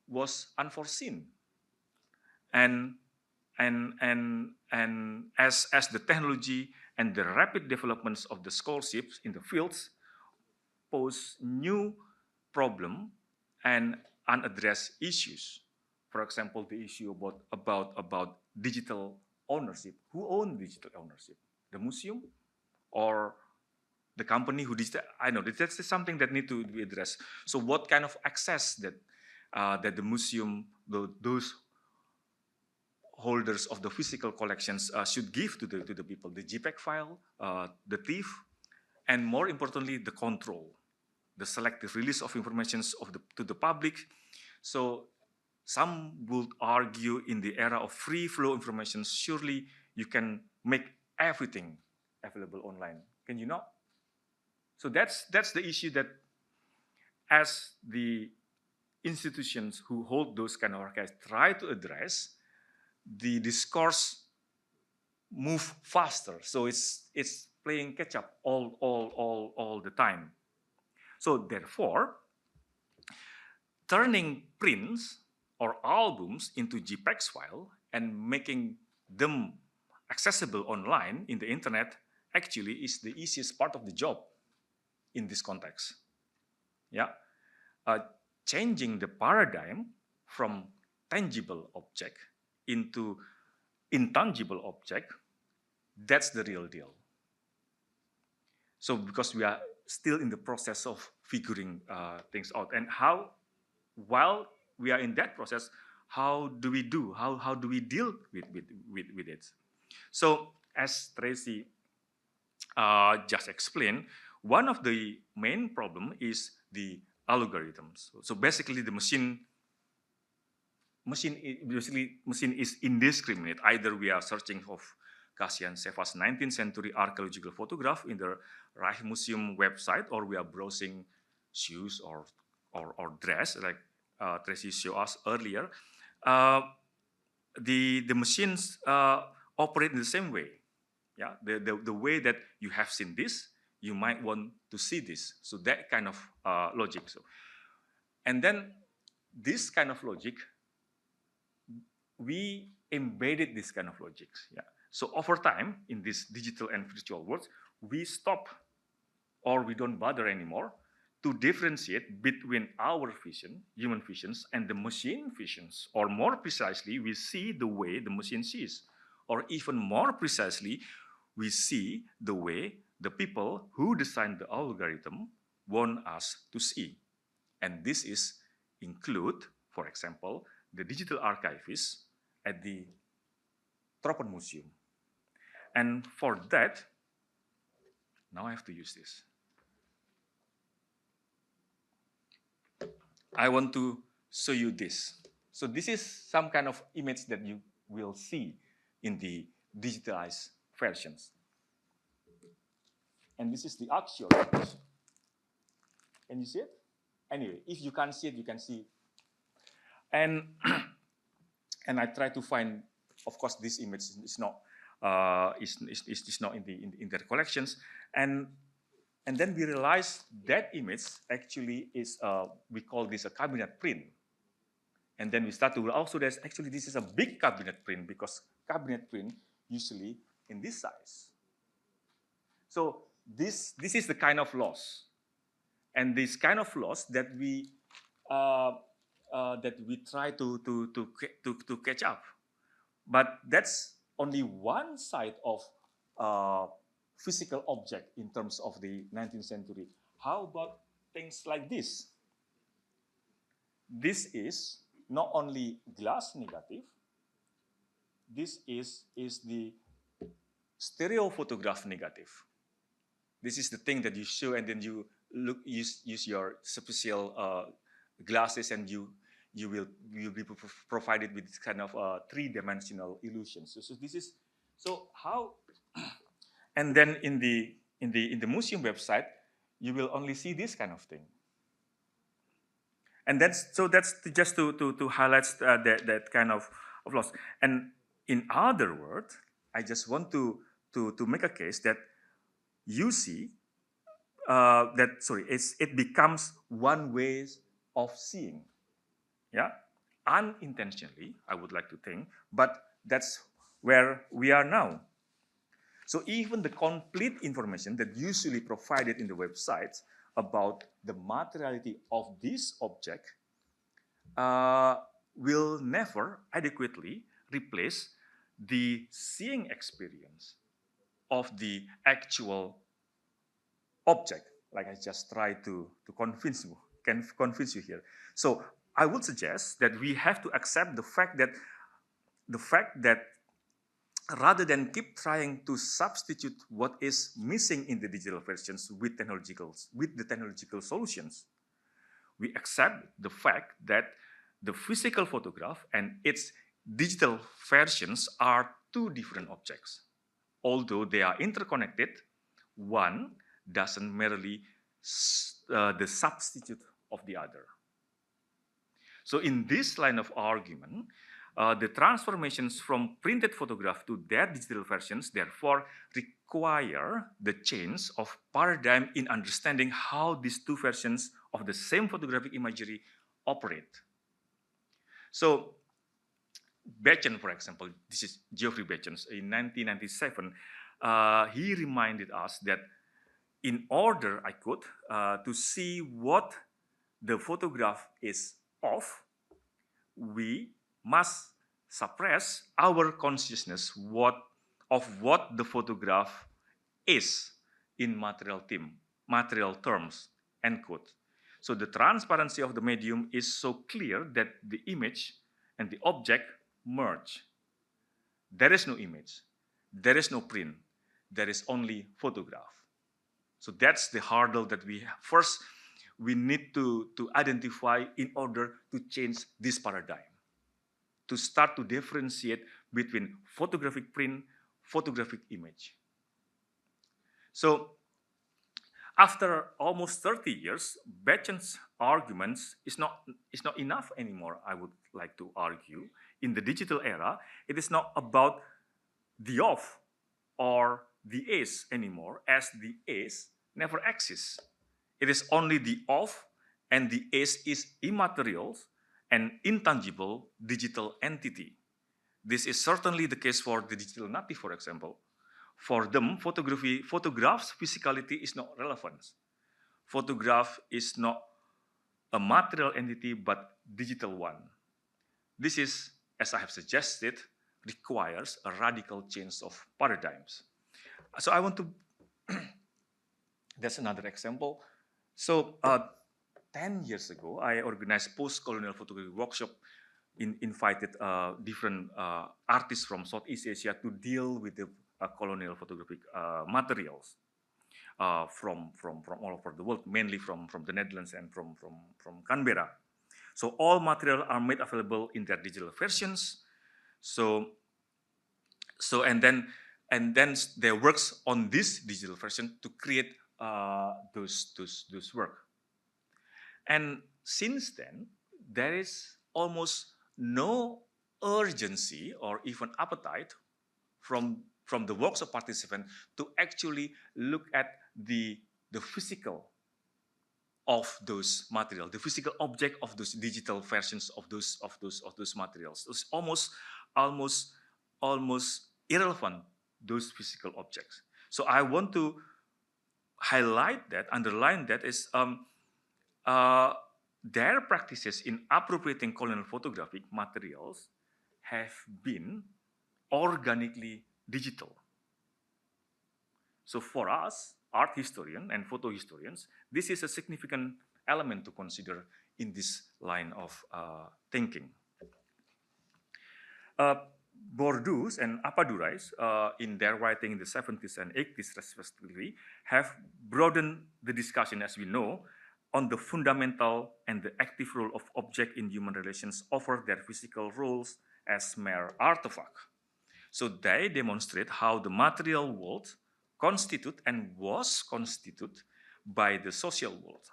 was unforeseen. And as the technology and the rapid developments of the scholarships in the fields pose new problem and unaddressed issues. For example, the issue about digital ownership. Who owns digital ownership? The museum or the company who digital? I know that's something that need to be addressed. So what kind of access that the museum, those holders of the physical collections should give to the people? The JPEG file, the thief, and more importantly, the control, the selective release of information to the public. So some would argue in the era of free flow information, surely you can make everything available online. Can you not? So that's the issue that as the institutions who hold those kind of archives try to address, the discourse move faster. So it's playing catch up all the time. So therefore, turning prints or albums into JPEG file and making them accessible online in the internet actually is the easiest part of the job in this context. Yeah, changing the paradigm from tangible object into intangible object, that's the real deal. So because we are still in the process of figuring things out, and how, while we are in that process, how do we deal with it? So as Tracy just explained, one of the main problem is the algorithms. So basically the machine machine is indiscriminate. Either we are searching for Kasian Sefa's 19th century archaeological photograph in the Rijksmuseum website, or we are browsing shoes or dress, like Tracy showed us earlier. The machines operate in the same way. Yeah, the way that you have seen this, you might want to see this. So that kind of logic. So, and then this kind of logic, we embedded this kind of logics. Yeah. So over time, in this digital and virtual worlds, we stop or we don't bother anymore to differentiate between our vision, human visions, and the machine visions. Or more precisely, we see the way the machine sees. Or even more precisely, we see the way the people who designed the algorithm want us to see. And this is include, for example, the digital archivist at the Tropenmuseum. And for that, now I have to use this. I want to show you this. So this is some kind of image that you will see in the digitalized versions. And this is the actual image. Can you see it? Anyway, if you can't see it, you can see. And and I try to find, of course, this image is not not in their collections, and then we realize that image actually is we call this a cabinet print, and then we start to also there's actually this is a big cabinet print because cabinet print usually in this size. So this is the kind of loss, and this kind of loss that we try to catch up. But that's only one side of physical object in terms of the 19th century. How about things like this? This is not only glass negative, this is the stereo photograph negative. This is the thing that you show and then you use your special glasses and you will be provided with this kind of three-dimensional illusion. So this is how, and then in the museum website you will only see this kind of thing. And that's just to highlight that kind of loss. And in other words, I just want to make a case that you see it becomes one way of seeing. Yeah, unintentionally, I would like to think, but that's where we are now. So even the complete information that usually provided in the websites about the materiality of this object will never adequately replace the seeing experience of the actual object, like I just tried to convince you here. So I would suggest that we have to accept the fact that rather than keep trying to substitute what is missing in the digital versions with the technological solutions, we accept the fact that the physical photograph and its digital versions are two different objects. Although they are interconnected, one doesn't merely the substitute of the other. So in this line of argument, the transformations from printed photograph to their digital versions therefore require the change of paradigm in understanding how these two versions of the same photographic imagery operate. So Bechen, for example, this is Geoffrey Bechen, in 1997, he reminded us that in order to see what the photograph is of, we must suppress our consciousness of what the photograph is in material terms, end quote. So the transparency of the medium is so clear that the image and the object merge. There is no image, there is no print, there is only photograph. So that's the hurdle that we need to identify in order to change this paradigm. to start to differentiate between photographic print, photographic image. So after almost 30 years, Becham's arguments is not enough anymore, I would like to argue. In the digital era, it is not about the off or the is anymore, as the is never exists. It is only the off, and the is immaterial and intangible digital entity. This is certainly the case for the digital native, for example. For them, photograph's physicality is not relevant. Photograph is not a material entity, but digital one. This is, as I have suggested, requires a radical change of paradigms. So I want to, that's another example. So 10 years ago, I organized post-colonial photography workshop, invited different artists from Southeast Asia to deal with the colonial photographic materials from all over the world, mainly from the Netherlands and from Canberra. So all material are made available in their digital versions. So and then they works on this digital version to create those work. And since then, there is almost no urgency or even appetite from the workshop participant to actually look at the physical of those materials, the physical object of those digital versions of those materials. It's almost irrelevant, those physical objects. So I want to highlight that, underline that is their practices in appropriating colonial photographic materials have been organically digital. So for us, art historians and photo historians, this is a significant element to consider in this line of thinking. Bourdieu and Appadurais, in their writing in the 70s and 80s respectively, have broadened the discussion, as we know, on the fundamental and the active role of object in human relations over their physical roles as mere artifact. So they demonstrate how the material world constitute and was constituted by the social world.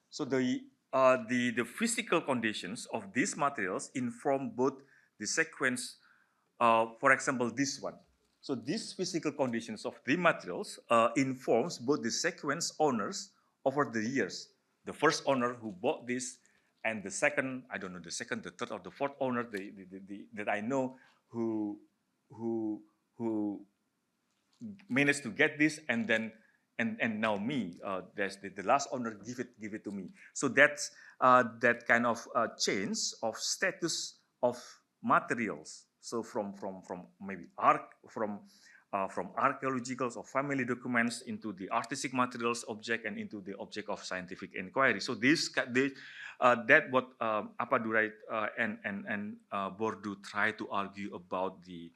So the physical conditions of these materials inform both the sequence, for example, this one. So these physical conditions of the materials informs both the sequence owners over the years. The first owner who bought this, and the second, I don't know, the second, the third, or the fourth owner that I know who managed to get this, and then and now me, that's the last owner give it to me. So that's that kind of change of status of materials. So from maybe from archaeological or family documents into the artistic materials object and into the object of scientific inquiry. So that what Appadurais and Bourdieu try to argue about the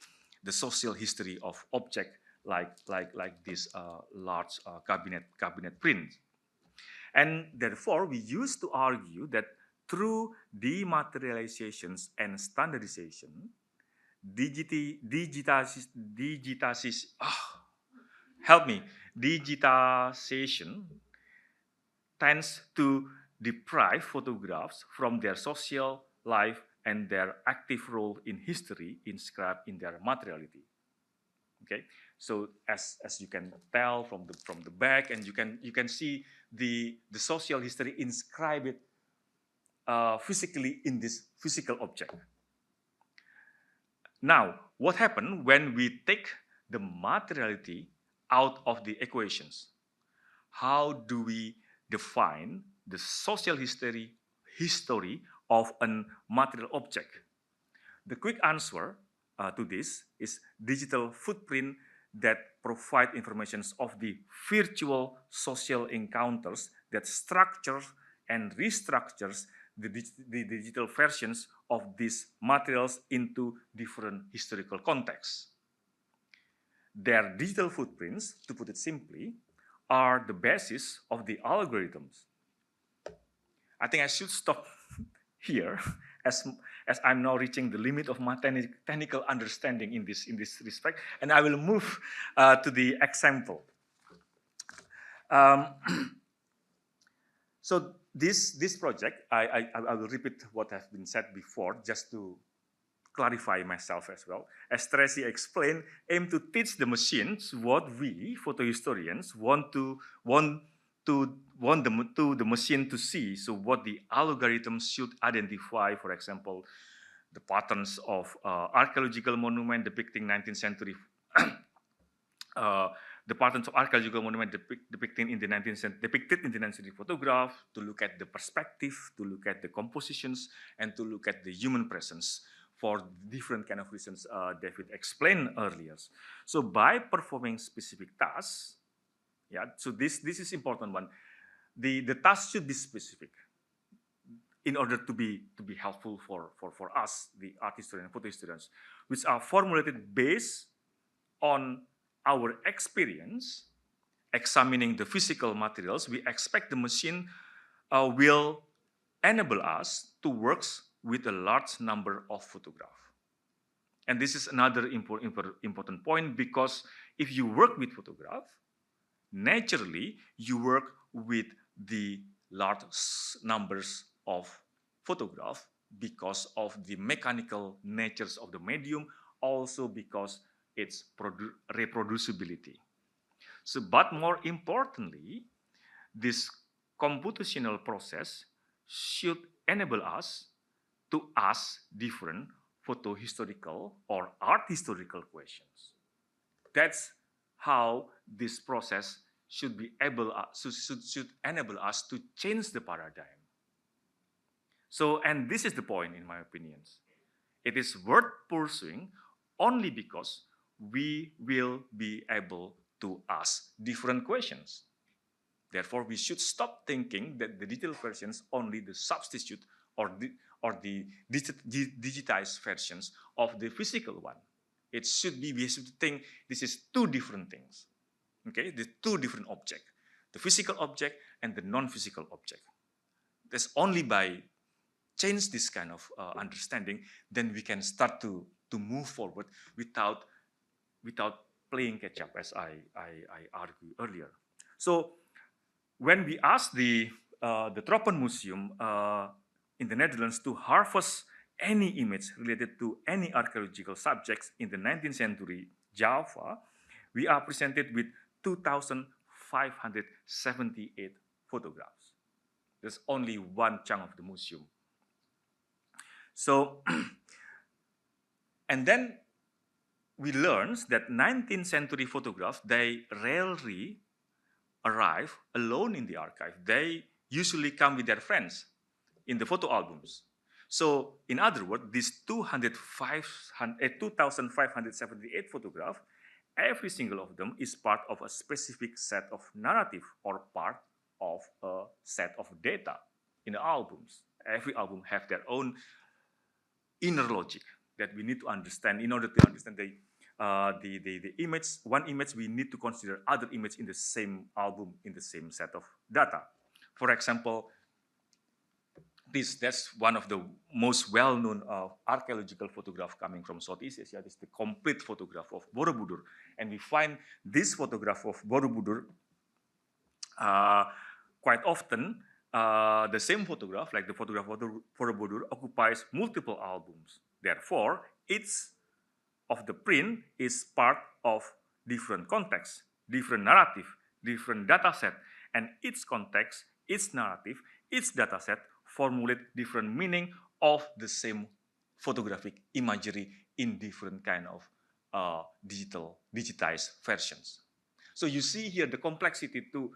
social history of object like this large cabinet print. And therefore, we used to argue that through dematerializations and standardization, digitization tends to deprive photographs from their social life and their active role in history inscribed in their materiality. Okay, so as you can tell from the back, and you can see the social history inscribed physically in this physical object. Now, what happened when we take the materiality out of the equations? How do we define the social history of a material object? The quick answer to this is digital footprint that provide information of the virtual social encounters that structures and restructures the digital versions of these materials into different historical contexts. Their digital footprints, to put it simply, are the basis of the algorithms. I think I should stop here as I'm now reaching the limit of my technical understanding in this respect, and I will move to the example. Um, so this project, I will repeat what has been said before, just to clarify myself as well. As Tracy explained, aim to teach the machines what we, photo historians, want the machine to see. So what the algorithms should identify, for example, the patterns of archaeological monument depicting 19th century, the patterns of archaeological monument depicted in the 19th century photograph, to look at the perspective, to look at the compositions, and to look at the human presence for different kind of reasons David explained earlier. So by performing specific tasks, yeah, so this is important one. The task should be specific in order to be helpful for us, the art historians and photo historians, which are formulated based on our experience examining the physical materials. We expect the machine will enable us to work with a large number of photographs. And this is another important point, because if you work with photograph, naturally you work with the large numbers of photographs because of the mechanical natures of the medium, also because its reproducibility. So, but more importantly, this computational process should enable us to ask different photo historical or art historical questions. That's how this process should be able should enable us to change the paradigm. So, and this is the point, in my opinions. It is worth pursuing only because we will be able to ask different questions. Therefore, we should stop thinking that the digital versions only the substitute or the digitized versions of the physical one. It should be, we should think this is two different things. Okay, the two different objects, the physical object and the non-physical object. That's only by change this kind of understanding, then we can start to move forward without playing catch up, as I argued earlier. So when we asked the Tropen Museum in the Netherlands to harvest any image related to any archaeological subjects in the 19th century Java, we are presented with 2,578 photographs. There's only one chunk of the museum. So, and then we learned that 19th century photographs, they rarely arrive alone in the archive. They usually come with their friends in the photo albums. So, in other words, these 2,578 photographs, every single of them is part of a specific set of narrative or part of a set of data in the albums. Every album have their own inner logic that we need to understand. In order to understand the image, one image, we need to consider other image in the same album, in the same set of data. For example, that's one of the most well-known archaeological photographs coming from Southeast Asia. This is the complete photograph of Borobudur. And we find this photograph of Borobudur quite often. The same photograph, like the photograph of Borobudur, occupies multiple albums. Therefore, each of the print is part of different context, different narrative, different data set, and each context, each narrative, each data set formulate different meaning of the same photographic imagery in different kind of digitized versions. So you see here the complexity to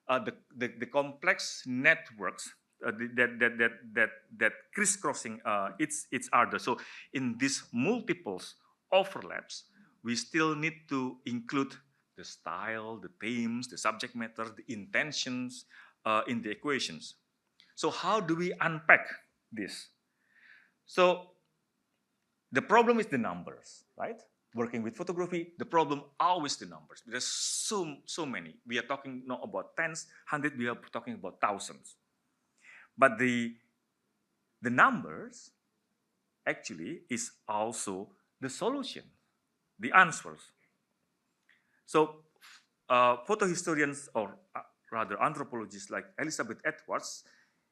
the complex networks that crisscrossing its other. So in these multiples overlaps, we still need to include the style, the themes, the subject matter, the intentions in the equations. So how do we unpack this. So the problem is the numbers, right? Working with photography, the problem always the numbers. There's so many. We are talking not about tens, hundred. We are talking about thousands. But the numbers actually is also the solution, the answers. So photo historians, or rather anthropologists like Elizabeth Edwards,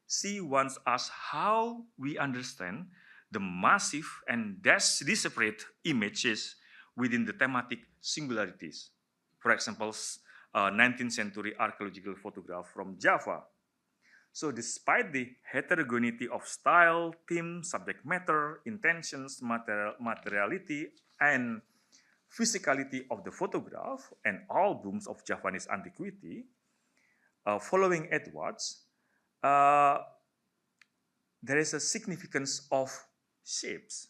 she once asked how we understand the massive and disparate images within the thematic singularities. For example, 19th century archaeological photograph from Java. So despite the heterogeneity of style, theme, subject matter, intentions, materiality, and physicality of the photograph and albums of Javanese antiquity, following Edwards, uh, there is a significance of shapes,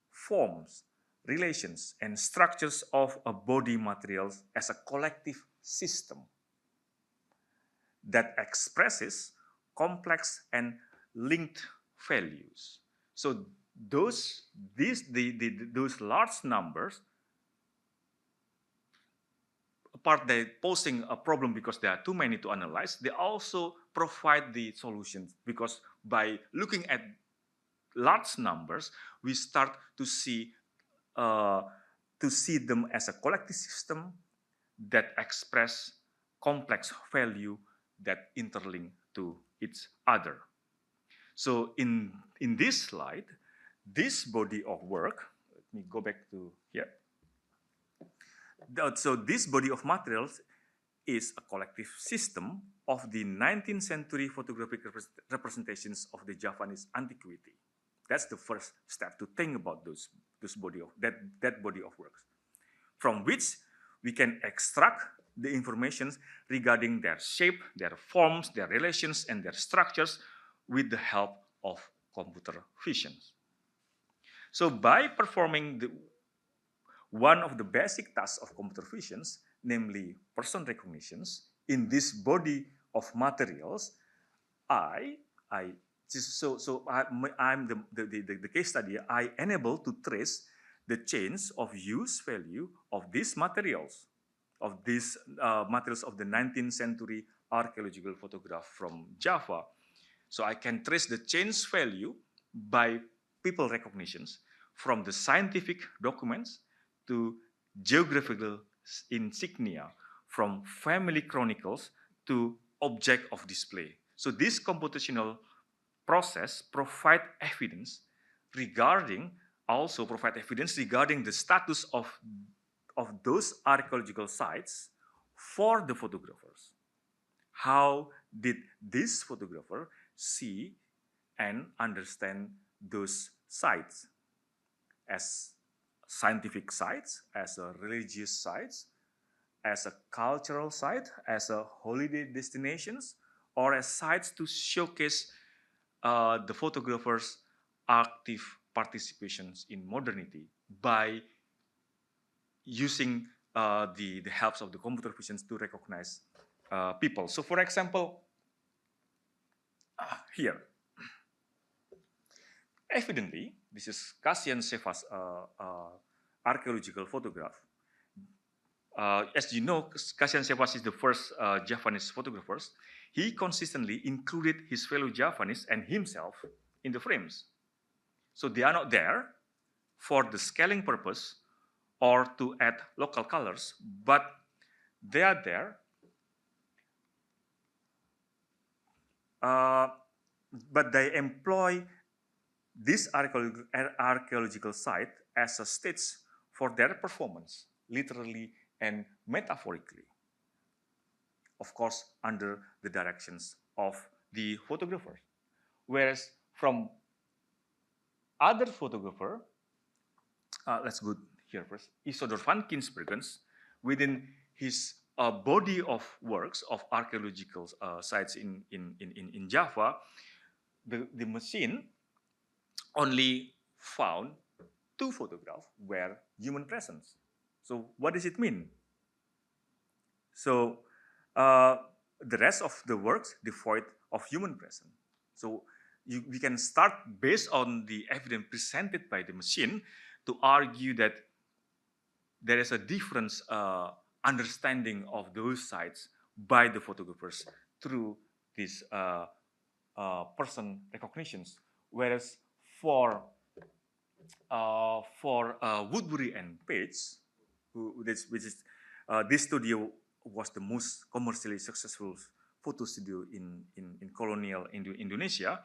forms, relations, and structures of a body materials as a collective system that expresses complex and linked values. So those large numbers, apart they posing a problem because there are too many to analyze, they also provide the solutions, because by looking at large numbers, we start uh, to see them as a collective system that express complex value that interlink to each other. So in this slide, this body of work, let me go back to here. So this body of materials is a collective system of the 19th century photographic representations of the Javanese antiquity. That's the first step, to think about those body of that body of works, from which we can extract the information regarding their shape, their forms, their relations, and their structures with the help of computer vision. So by performing one of the basic tasks of computer vision, namely person recognitions, in this body of materials, I'm the case study. I enable to trace the change of use value of these materials, of the 19th century archaeological photograph from Java. So I can trace the change value by people recognitions from the scientific documents to geographical insignia, from family chronicles to object of display. So this computational process provide evidence regarding the status of those archaeological sites for the photographers. How did this photographer see and understand those sites as scientific sites, as a religious sites, as a cultural site, as a holiday destinations, or as sites to showcase the photographer's active participations in modernity by using the helps of the computer vision to recognize people. So for example, here, evidently, this is Kasian Sefa's archaeological photograph. As you know, Kasian Sevas is the first Javanese photographer. He consistently included his fellow Javanese and himself in the frames. So they are not there for the scaling purpose or to add local colors, but they are there, but they employ this archaeological site as a stage for their performance, literally and metaphorically. Of course, under the directions of the photographer. Whereas from other photographer, let's go here first, Isidor van Kinsbergens, within his body of works of archaeological sites in Java, the machine only found 2 photographs where human presence. So what does it mean? So the rest of the works devoid of human presence. So we can start based on the evidence presented by the machine to argue that there is a different understanding of those sites by the photographers through these person recognitions. Whereas for Woodbury and Page, which is this studio was the most commercially successful photo studio in colonial Indonesia.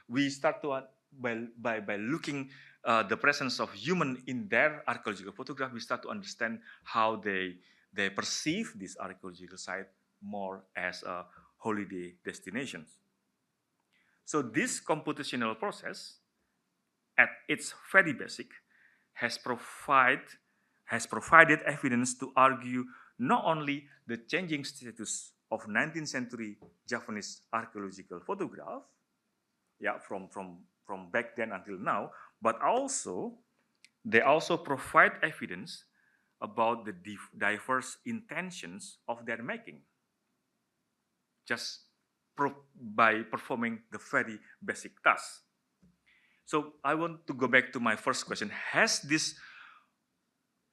We start to by looking the presence of human in their archaeological photograph. We start to understand how they perceive this archaeological site more as a holiday destinations. So this computational process, at its very basic, has provided evidence to argue not only the changing status of 19th century Japanese archaeological photograph, from back then until now, but also they also provide evidence about the diverse intentions of their making, just by performing the very basic task. So I want to go back to my first question. Has this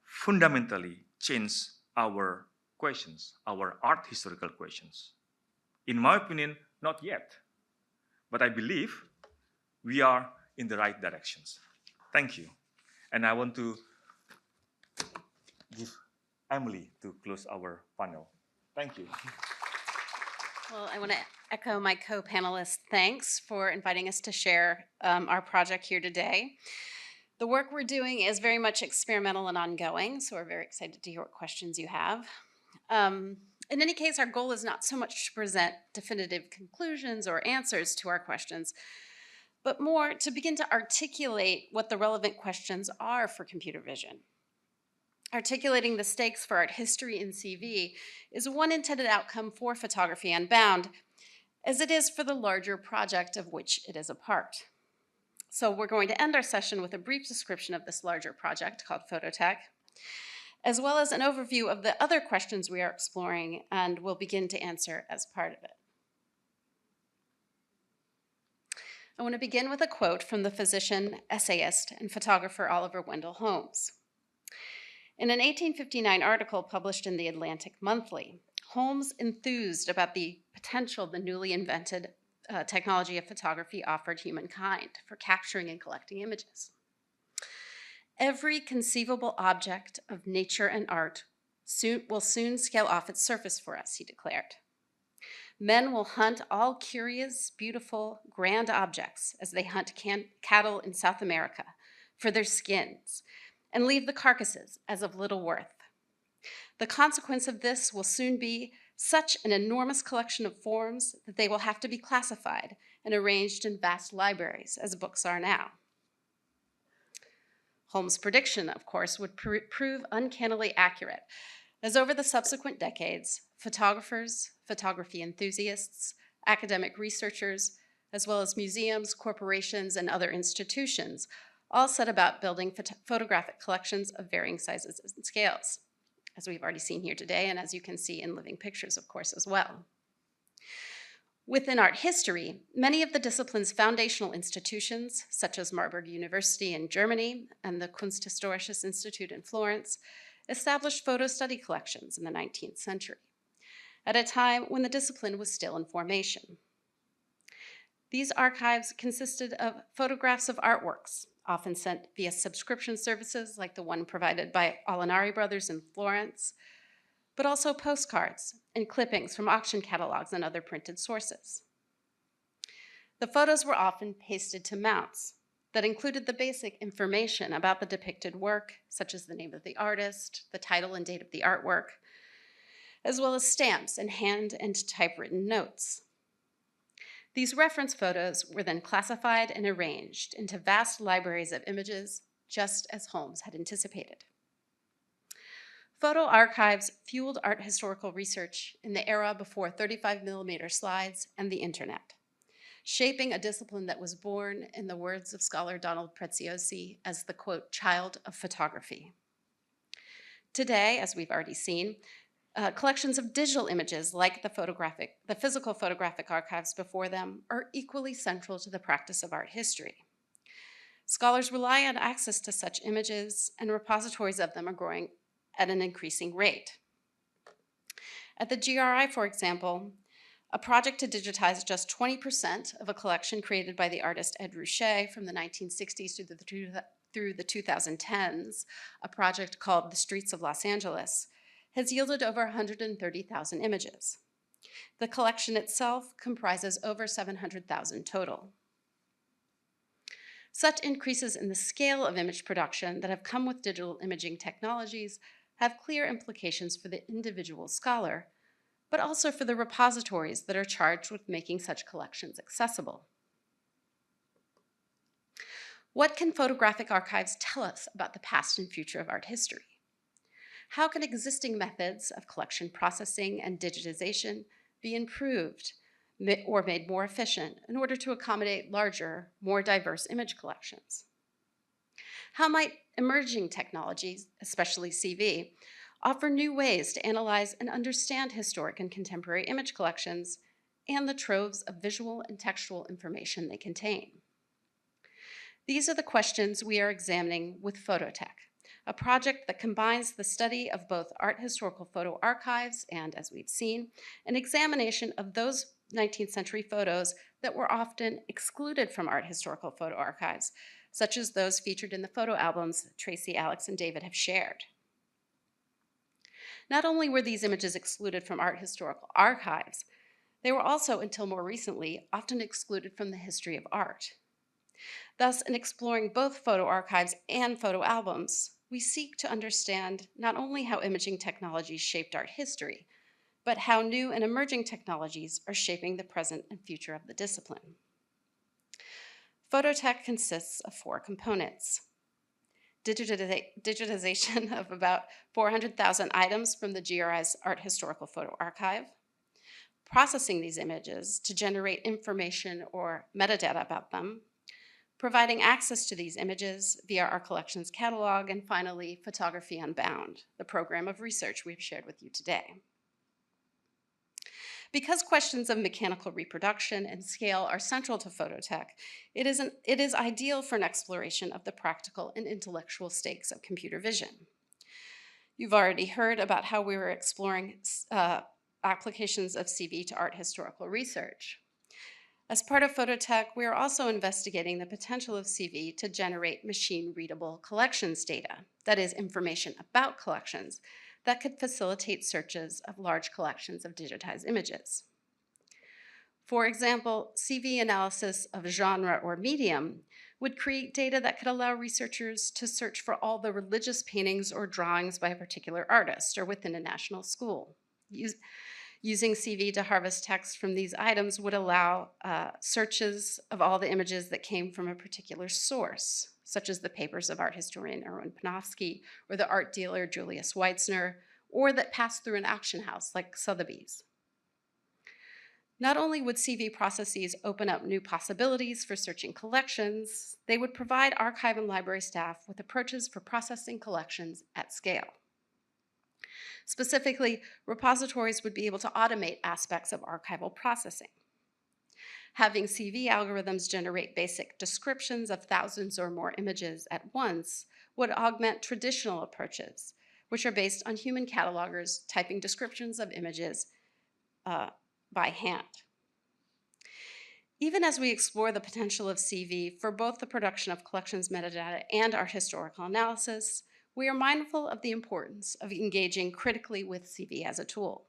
fundamentally changed our questions, our art historical questions? In my opinion, not yet. But I believe we are in the right directions. Thank you. And I want to give Emily to close our panel. Thank you. Well, I want to echo my co-panelists' thanks for inviting us to share our project here today. The work we're doing is very much experimental and ongoing, so we're very excited to hear what questions you have. In any case, our goal is not so much to present definitive conclusions or answers to our questions, but more to begin to articulate what the relevant questions are for computer vision. Articulating the stakes for art history in CV is one intended outcome for Photography Unbound, as it is for the larger project of which it is a part. So we're going to end our session with a brief description of this larger project called Phototech, as well as an overview of the other questions we are exploring and will begin to answer as part of it. I want to begin with a quote from the physician, essayist, and photographer Oliver Wendell Holmes. In an 1859 article published in the Atlantic Monthly, Holmes enthused about the potential the newly invented technology of photography offered humankind for capturing and collecting images. Every conceivable object of nature and art will soon scale off its surface for us, he declared. Men will hunt all curious, beautiful, grand objects as they hunt cattle in South America for their skins, and leave the carcasses as of little worth. The consequence of this will soon be such an enormous collection of forms that they will have to be classified and arranged in vast libraries, as books are now. Holmes' prediction, of course, would prove uncannily accurate, as over the subsequent decades, photographers, photography enthusiasts, academic researchers, as well as museums, corporations, and other institutions all set about building photographic collections of varying sizes and scales, as we've already seen here today, and as you can see in living pictures, of course, as well. Within art history, many of the discipline's foundational institutions, such as Marburg University in Germany and the Kunsthistorisches Institute in Florence, established photo study collections in the 19th century, at a time when the discipline was still in formation. These archives consisted of photographs of artworks, often sent via subscription services like the one provided by Alinari Brothers in Florence, but also postcards and clippings from auction catalogs and other printed sources. The photos were often pasted to mounts that included the basic information about the depicted work, such as the name of the artist, the title and date of the artwork, as well as stamps and hand and typewritten notes. These reference photos were then classified and arranged into vast libraries of images, just as Holmes had anticipated. Photo archives fueled art historical research in the era before 35mm slides and the internet, shaping a discipline that was born, in the words of scholar Donald Preziosi, as the, quote, child of photography. Today, as we've already seen, Collections of digital images, like the physical photographic archives before them, are equally central to the practice of art history. Scholars rely on access to such images, and repositories of them are growing at an increasing rate. At the GRI, for example, a project to digitize just 20% of a collection created by the artist Ed Ruscha from the 1960s through the 2010s, a project called The Streets of Los Angeles, has yielded over 130,000 images. The collection itself comprises over 700,000 total. Such increases in the scale of image production that have come with digital imaging technologies have clear implications for the individual scholar, but also for the repositories that are charged with making such collections accessible. What can photographic archives tell us about the past and future of art history? How can existing methods of collection processing and digitization be improved or made more efficient in order to accommodate larger, more diverse image collections? How might emerging technologies, especially CV, offer new ways to analyze and understand historic and contemporary image collections and the troves of visual and textual information they contain? These are the questions we are examining with Phototech, a project that combines the study of both art historical photo archives and, as we've seen, an examination of those 19th century photos that were often excluded from art historical photo archives, such as those featured in the photo albums Tracy, Alex, and David have shared. Not only were these images excluded from art historical archives, they were also, until more recently, often excluded from the history of art. Thus, in exploring both photo archives and photo albums, we seek to understand not only how imaging technologies shaped art history, but how new and emerging technologies are shaping the present and future of the discipline. Phototech consists of 4 components: digitization of about 400,000 items from the GRI's Art Historical Photo Archive, processing these images to generate information or metadata about them, providing access to these images via our collections catalog, and finally, Photography Unbound, the program of research we've shared with you today. Because questions of mechanical reproduction and scale are central to phototech, it is ideal for an exploration of the practical and intellectual stakes of computer vision. You've already heard about how we were exploring applications of CV to art historical research. As part of Phototech, we are also investigating the potential of CV to generate machine-readable collections data, that is, information about collections, that could facilitate searches of large collections of digitized images. For example, CV analysis of genre or medium would create data that could allow researchers to search for all the religious paintings or drawings by a particular artist or within a national school. Using CV to harvest text from these items would allow searches of all the images that came from a particular source, such as the papers of art historian Erwin Panofsky or the art dealer Julius Weitzner, or that passed through an auction house like Sotheby's. Not only would CV processes open up new possibilities for searching collections, they would provide archive and library staff with approaches for processing collections at scale. Specifically, repositories would be able to automate aspects of archival processing. Having CV algorithms generate basic descriptions of thousands or more images at once would augment traditional approaches, which are based on human catalogers typing descriptions of images by hand. Even as we explore the potential of CV for both the production of collections metadata and art historical analysis, we are mindful of the importance of engaging critically with CV as a tool.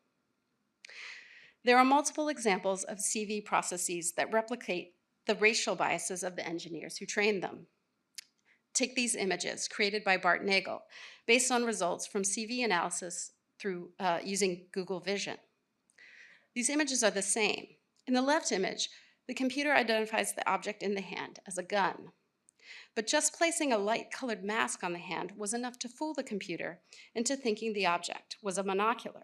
There are multiple examples of CV processes that replicate the racial biases of the engineers who trained them. Take these images created by Bart Nagel based on results from CV analysis through using Google Vision. These images are the same. In the left image, the computer identifies the object in the hand as a gun. But just placing a light-colored mask on the hand was enough to fool the computer into thinking the object was a monocular.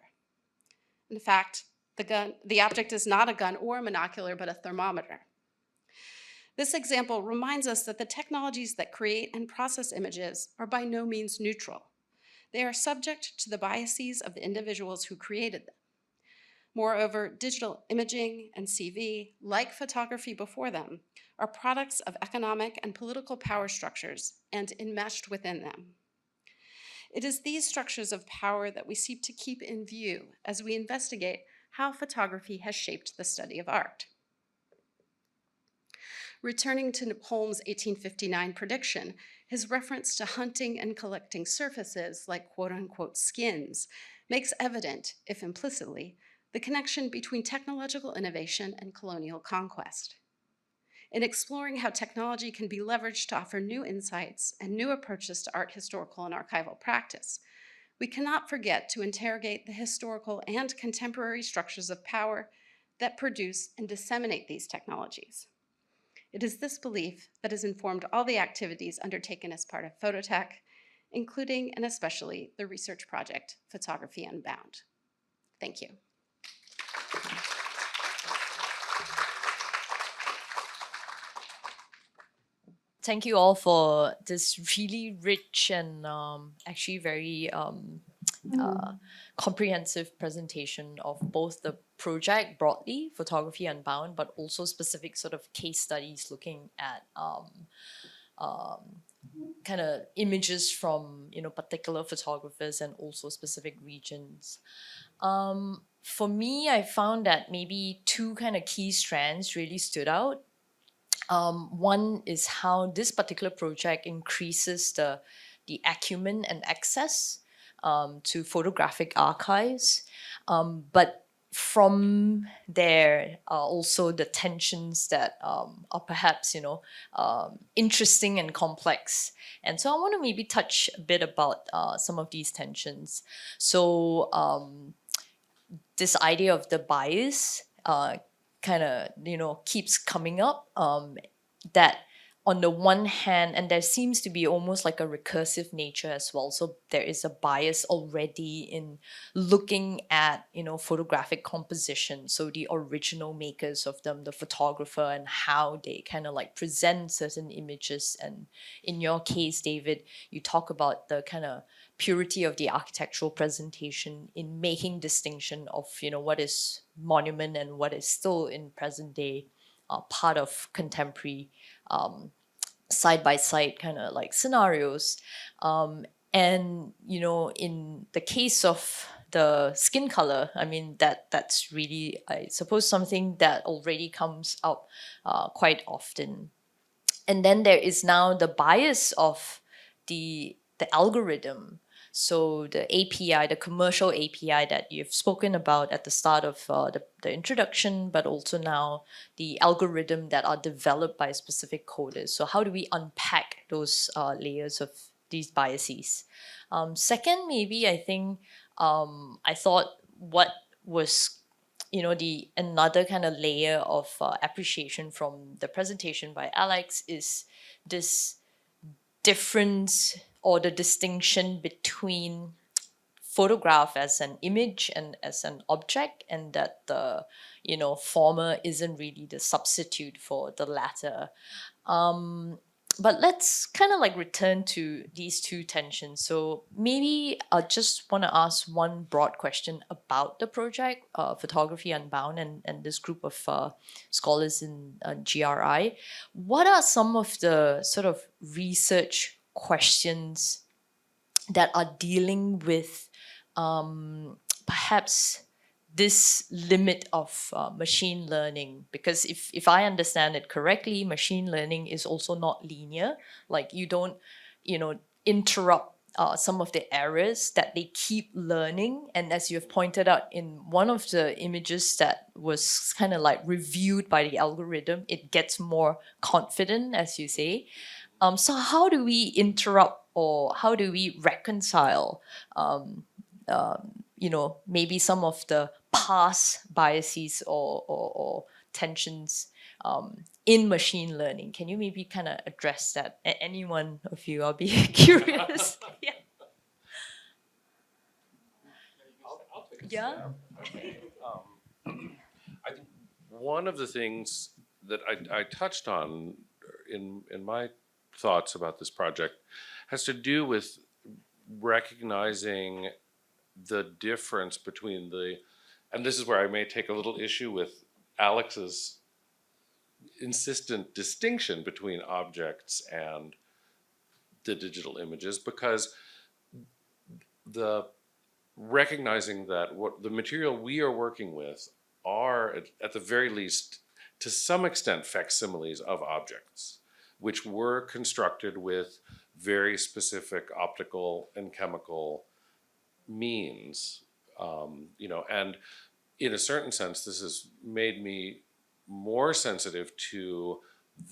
In fact, the object is not a gun or a monocular, but a thermometer. This example reminds us that the technologies that create and process images are by no means neutral. they are subject to the biases of the individuals who created them. Moreover, digital imaging and CV, like photography before them, are products of economic and political power structures and enmeshed within them. It is these structures of power that we seek to keep in view as we investigate how photography has shaped the study of art. Returning to Holmes' 1859 prediction, his reference to hunting and collecting surfaces like quote-unquote skins makes evident, if implicitly, the connection between technological innovation and colonial conquest. In exploring how technology can be leveraged to offer new insights and new approaches to art historical and archival practice, we cannot forget to interrogate the historical and contemporary structures of power that produce and disseminate these technologies. It is this belief that has informed all the activities undertaken as part of Phototech, including and especially the research project Photography Unbound. Thank you. Thank you all for this really rich and actually very comprehensive presentation of both the project broadly, Photography Unbound, but also specific sort of case studies looking at kind of images from particular photographers and also specific regions. For me, I found that maybe two kind of key strands really stood out. One is how this particular project increases the acumen and access to photographic archives, but from there also the tensions that are perhaps interesting and complex. And so I want to maybe touch a bit about some of these tensions. So this idea of the bias kind of keeps coming up, that on the one hand, and there seems to be almost like a recursive nature as well. So there is a bias already in looking at, photographic composition. So the original makers of them, the photographer, and how they kind of like present certain images. And in your case, David, you talk about the kind of purity of the architectural presentation in making distinction of, what is monument and what is still in present day part of contemporary side-by-side kind of like scenarios. And, in the case of the skin color, I mean, that's really, I suppose, something that already comes up quite often. And then there is now the bias of the algorithm. So the API, the commercial API that you've spoken about at the start of the introduction, but also now the algorithm that are developed by specific coders. So how do we unpack those layers of these biases? Second, maybe I think I thought what was the another kind of layer of appreciation from the presentation by Alex is this difference or the distinction between photograph as an image and as an object, and that the former isn't really the substitute for the latter. But let's kind of like return to these two tensions. So maybe I just want to ask one broad question about the project, Photography Unbound, and this group of scholars in GRI. What are some of the sort of research questions that are dealing with perhaps this limit of machine learning? Because if I understand it correctly, machine learning is also not linear. Like you don't, interrupt some of the errors that they keep learning. And as you have pointed out in one of the images that was kind of like reviewed by the algorithm, it gets more confident, as you say. So how do we interrupt, or how do we reconcile maybe some of the past biases or tensions in machine learning? Can you maybe kind of address that? Any one of you, I'll be curious. Yeah. Yeah. I think one of the things that I touched on in my thoughts about this project has to do with recognizing the difference between and this is where I may take a little issue with Alex's insistent distinction between objects and the digital images, because the recognizing that what the material we are working with are at the very least to some extent facsimiles of objects which were constructed with very specific optical and chemical means, and in a certain sense this has made me more sensitive to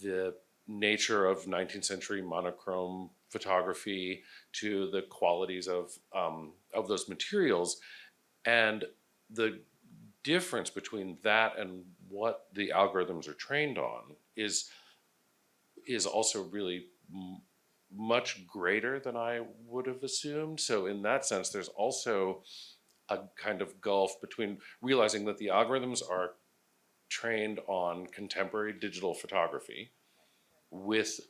the nature of 19th century monochrome photography, to the qualities of those materials, and the difference between that and what the algorithms are trained on is also really much greater than I would have assumed. So in that sense, there's also a kind of gulf between realizing that the algorithms are trained on contemporary digital photography with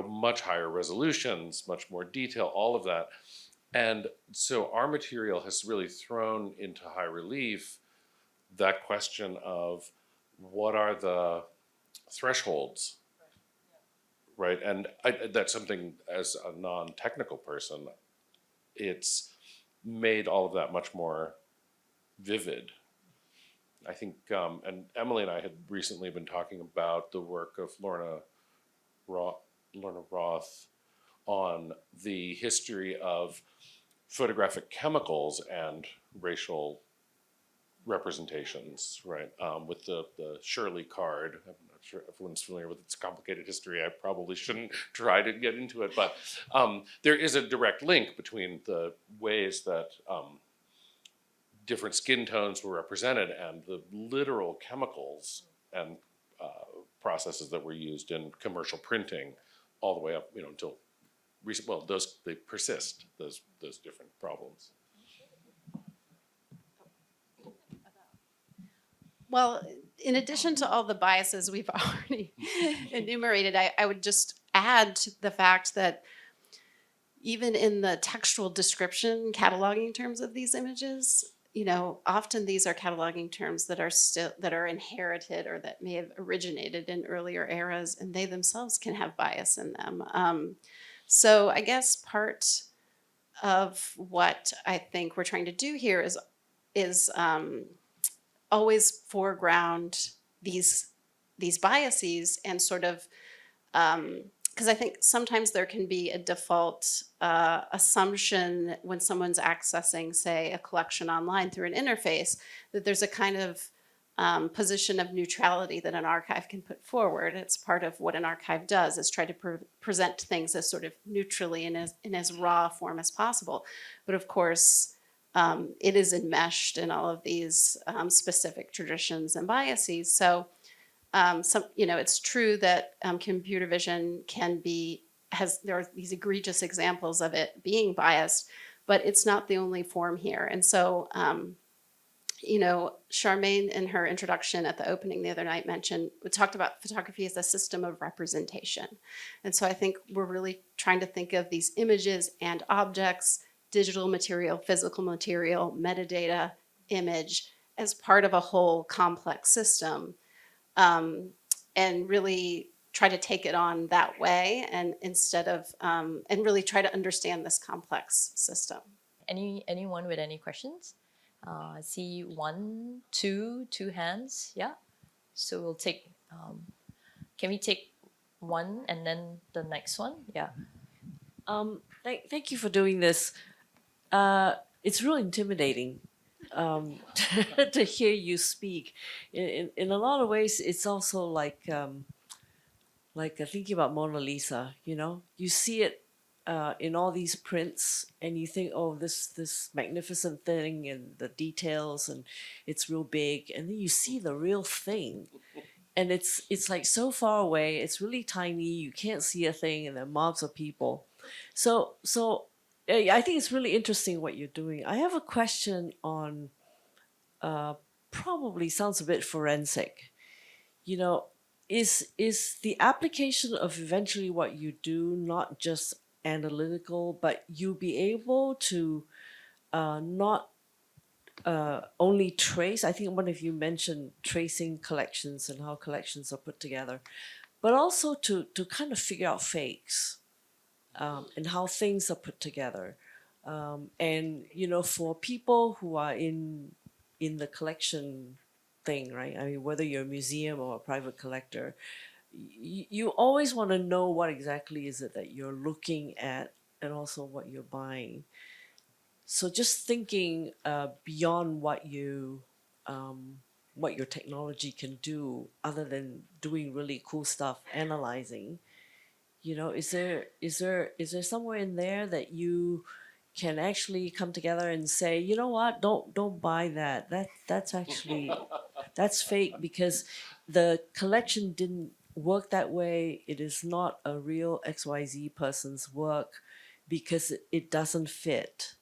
much higher resolutions, much more detail, all of that. And so our material has really thrown into high relief that question of what are the thresholds, right? And that's something, as a non-technical person, it's made all of that much more vivid. I think, and Emily and I had recently been talking about the work of Lorna Roth on the history of photographic chemicals and racial representations, right? With the Shirley card. I'm not sure if everyone's familiar with its complicated history. I probably shouldn't try to get into it, but there is a direct link between the ways that different skin tones were represented and the literal chemicals and processes that were used in commercial printing, all the way up, until recent. Well, they persist. Those different problems. Well, in addition to all the biases we've already enumerated, I would just add to the fact that even in the textual description, cataloging terms of these images, often these are cataloging terms that are inherited or that may have originated in earlier eras, and they themselves can have bias in them. So I guess part of what I think we're trying to do here is always foreground these biases and sort of, because I think sometimes there can be a default assumption when someone's accessing, say, a collection online through an interface, that there's a kind of position of neutrality that an archive can put forward. It's part of what an archive does, is try to present things as sort of neutrally in as raw form as possible. But of course, it is enmeshed in all of these specific traditions and biases. So it's true that computer vision there are these egregious examples of it being biased, but it's not the only form here. And so, Charmaine in her introduction at the opening the other night talked about photography as a system of representation. And so I think we're really trying to think of these images and objects, digital material, physical material, metadata, image, as part of a whole complex system. And really try to take it on that way, and instead of and really try to understand this complex system. Anyone with any questions? I see two hands. Yeah. So we'll take. Can we take one and then the next one? Yeah. Thank you for doing this. It's really intimidating to hear you speak. In a lot of ways, it's also like thinking about Mona Lisa. You see it in all these prints, and you think, oh, this magnificent thing and the details, and it's real big, and then you see the real thing, and it's like so far away. It's really tiny. You can't see a thing, and there are mobs of people. So I think it's really interesting what you're doing. I have a question on, probably sounds a bit forensic. Is the application of eventually what you do not just analytical, but you'll be able to not only trace. I think one of you mentioned tracing collections and how collections are put together, but also to kind of figure out fakes and how things are put together. And you know, for people who are in the collection thing, right? I mean, whether you're a museum or a private collector, you always want to know what exactly is it that you're looking at and also what you're buying. So just thinking beyond what your technology can do, other than doing really cool stuff, analyzing. You know, is there somewhere in there that you can actually come together and say, you know what, don't buy that. That's actually that's fake because the collection didn't work that way. It is not a real XYZ person's work because it doesn't fit.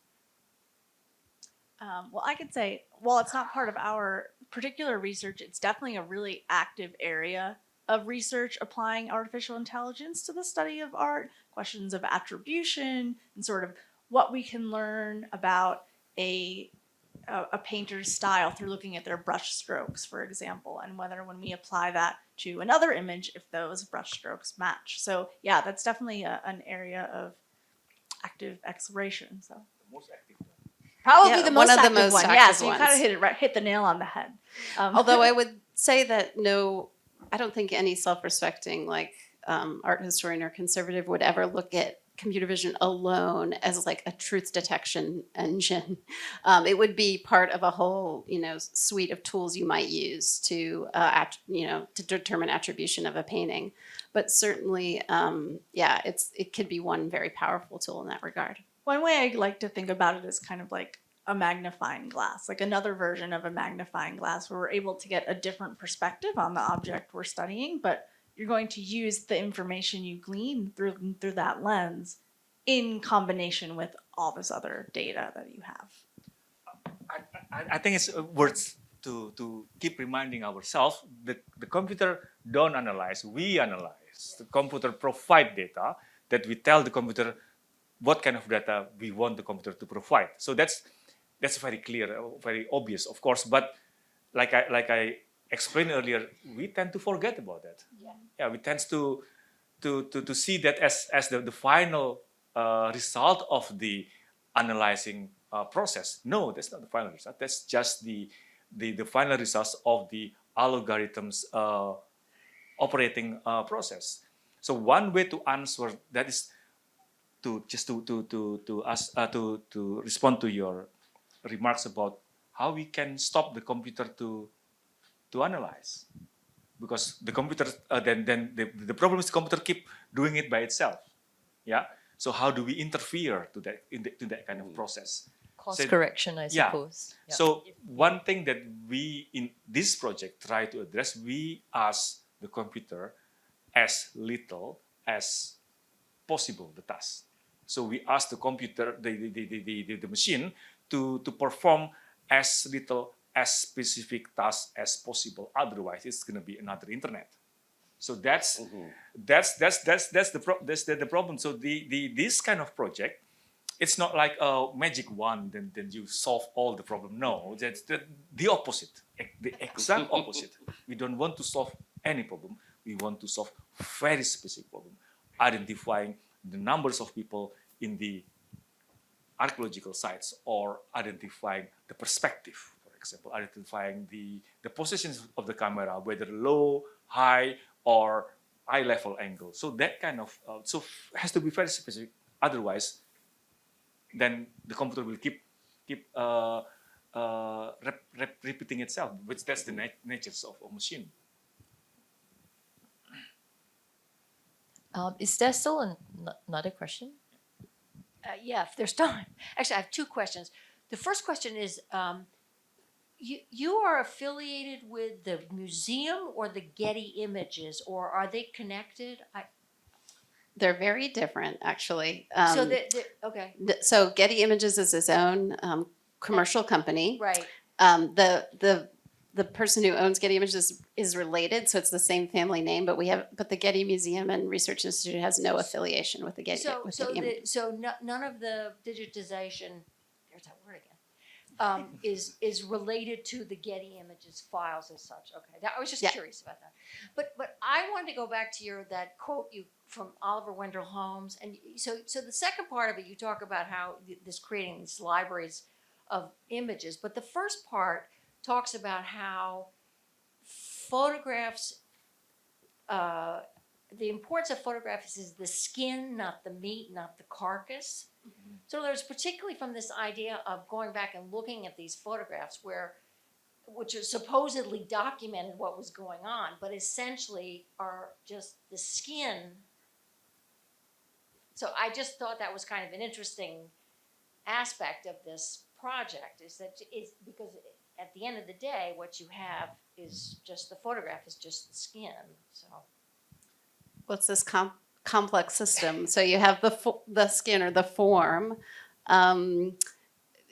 Well, I could say, while it's not part of our particular research, it's definitely a really active area of research applying artificial intelligence to the study of art, questions of attribution, and sort of what we can learn about a painter's style through looking at their brush strokes, for example, and whether when we apply that to another image, if those brush strokes match. So yeah, that's definitely an area of active exploration. So Most active. probably Yeah, the one most of the active most one. active Yeah, so you kind ones. of hit it right, hit the nail on the head. Although I would say that no, I don't think any self-respecting like art historian or conservative would ever look at computer vision alone as like a truth detection engine. It would be part of a whole, suite of tools you might use to, to determine attribution of a painting. But certainly, yeah, it could be one very powerful tool in that regard. One way I like to think about it is kind of like a magnifying glass, like another version of a magnifying glass where we're able to get a different perspective on the object we're studying, but you're going to use the information you glean through that lens in combination with all this other data that you have. I think it's worth to keep reminding ourselves that the computer don't analyze, we analyze. The computer provide data that we tell the computer what kind of data we want the computer to provide. So that's very clear, very obvious, of course. But like I explained earlier, we tend to forget about that. Yeah, we tend to see that as the final result of the analyzing process. No, that's not the final result. That's just the final results of the algorithms operating process. So one way to answer that is to respond to your remarks about how we can stop the computer to analyze, because the computer then the problem is the computer keep doing it by itself. Yeah. So how do we interfere to that kind of process? Course So- correction, I Yeah. suppose. Yeah. So one thing that we in this project try to address, we ask the computer as little as possible the task. So we ask the computer, the machine, to perform as little as specific task as possible. Otherwise, it's going to be another internet. So that's the problem. So this kind of project, it's not like a magic wand, then you solve all the problem. No, that's the opposite, the exact opposite. We don't want to solve any problem. We want to solve very specific problem, identifying the numbers of people in the archaeological sites, or identifying the perspective, for example, identifying the positions of the camera, whether low, high, or eye level angle. So that kind of has to be very specific. Otherwise, then the computer will keep repeating itself, which that's the nature of a machine. Is there still another question? Yeah, if there's time. Actually, I have two questions. The first question is, you are affiliated with the museum or the Getty Images, or are they connected? They're very different, actually. Okay, So Getty Images is its own commercial company. right. The the person who owns Getty Images is related, so it's the same family name, but the Getty Museum and Research Institute has no affiliation with the Getty. So, with so Getty the, Images. so none of the digitization, there's that word again, is related to the Getty Images files as such. Okay, I was just Yeah. curious about that. But I wanted to go back to that quote you from Oliver Wendell Holmes, and so the second part of it, you talk about how this creating these libraries of images, but the first part talks about how photographs. The importance of photographs is the skin, not the meat, not the carcass. So there's particularly from this idea of going back and looking at these photographs which are supposedly documented what was going on, but essentially are just the skin. So I just thought that was kind of an interesting aspect of this project, is because at the end of the day, what you have is just the photograph is just the skin. So What's this complex system? So you have the skin or the form, and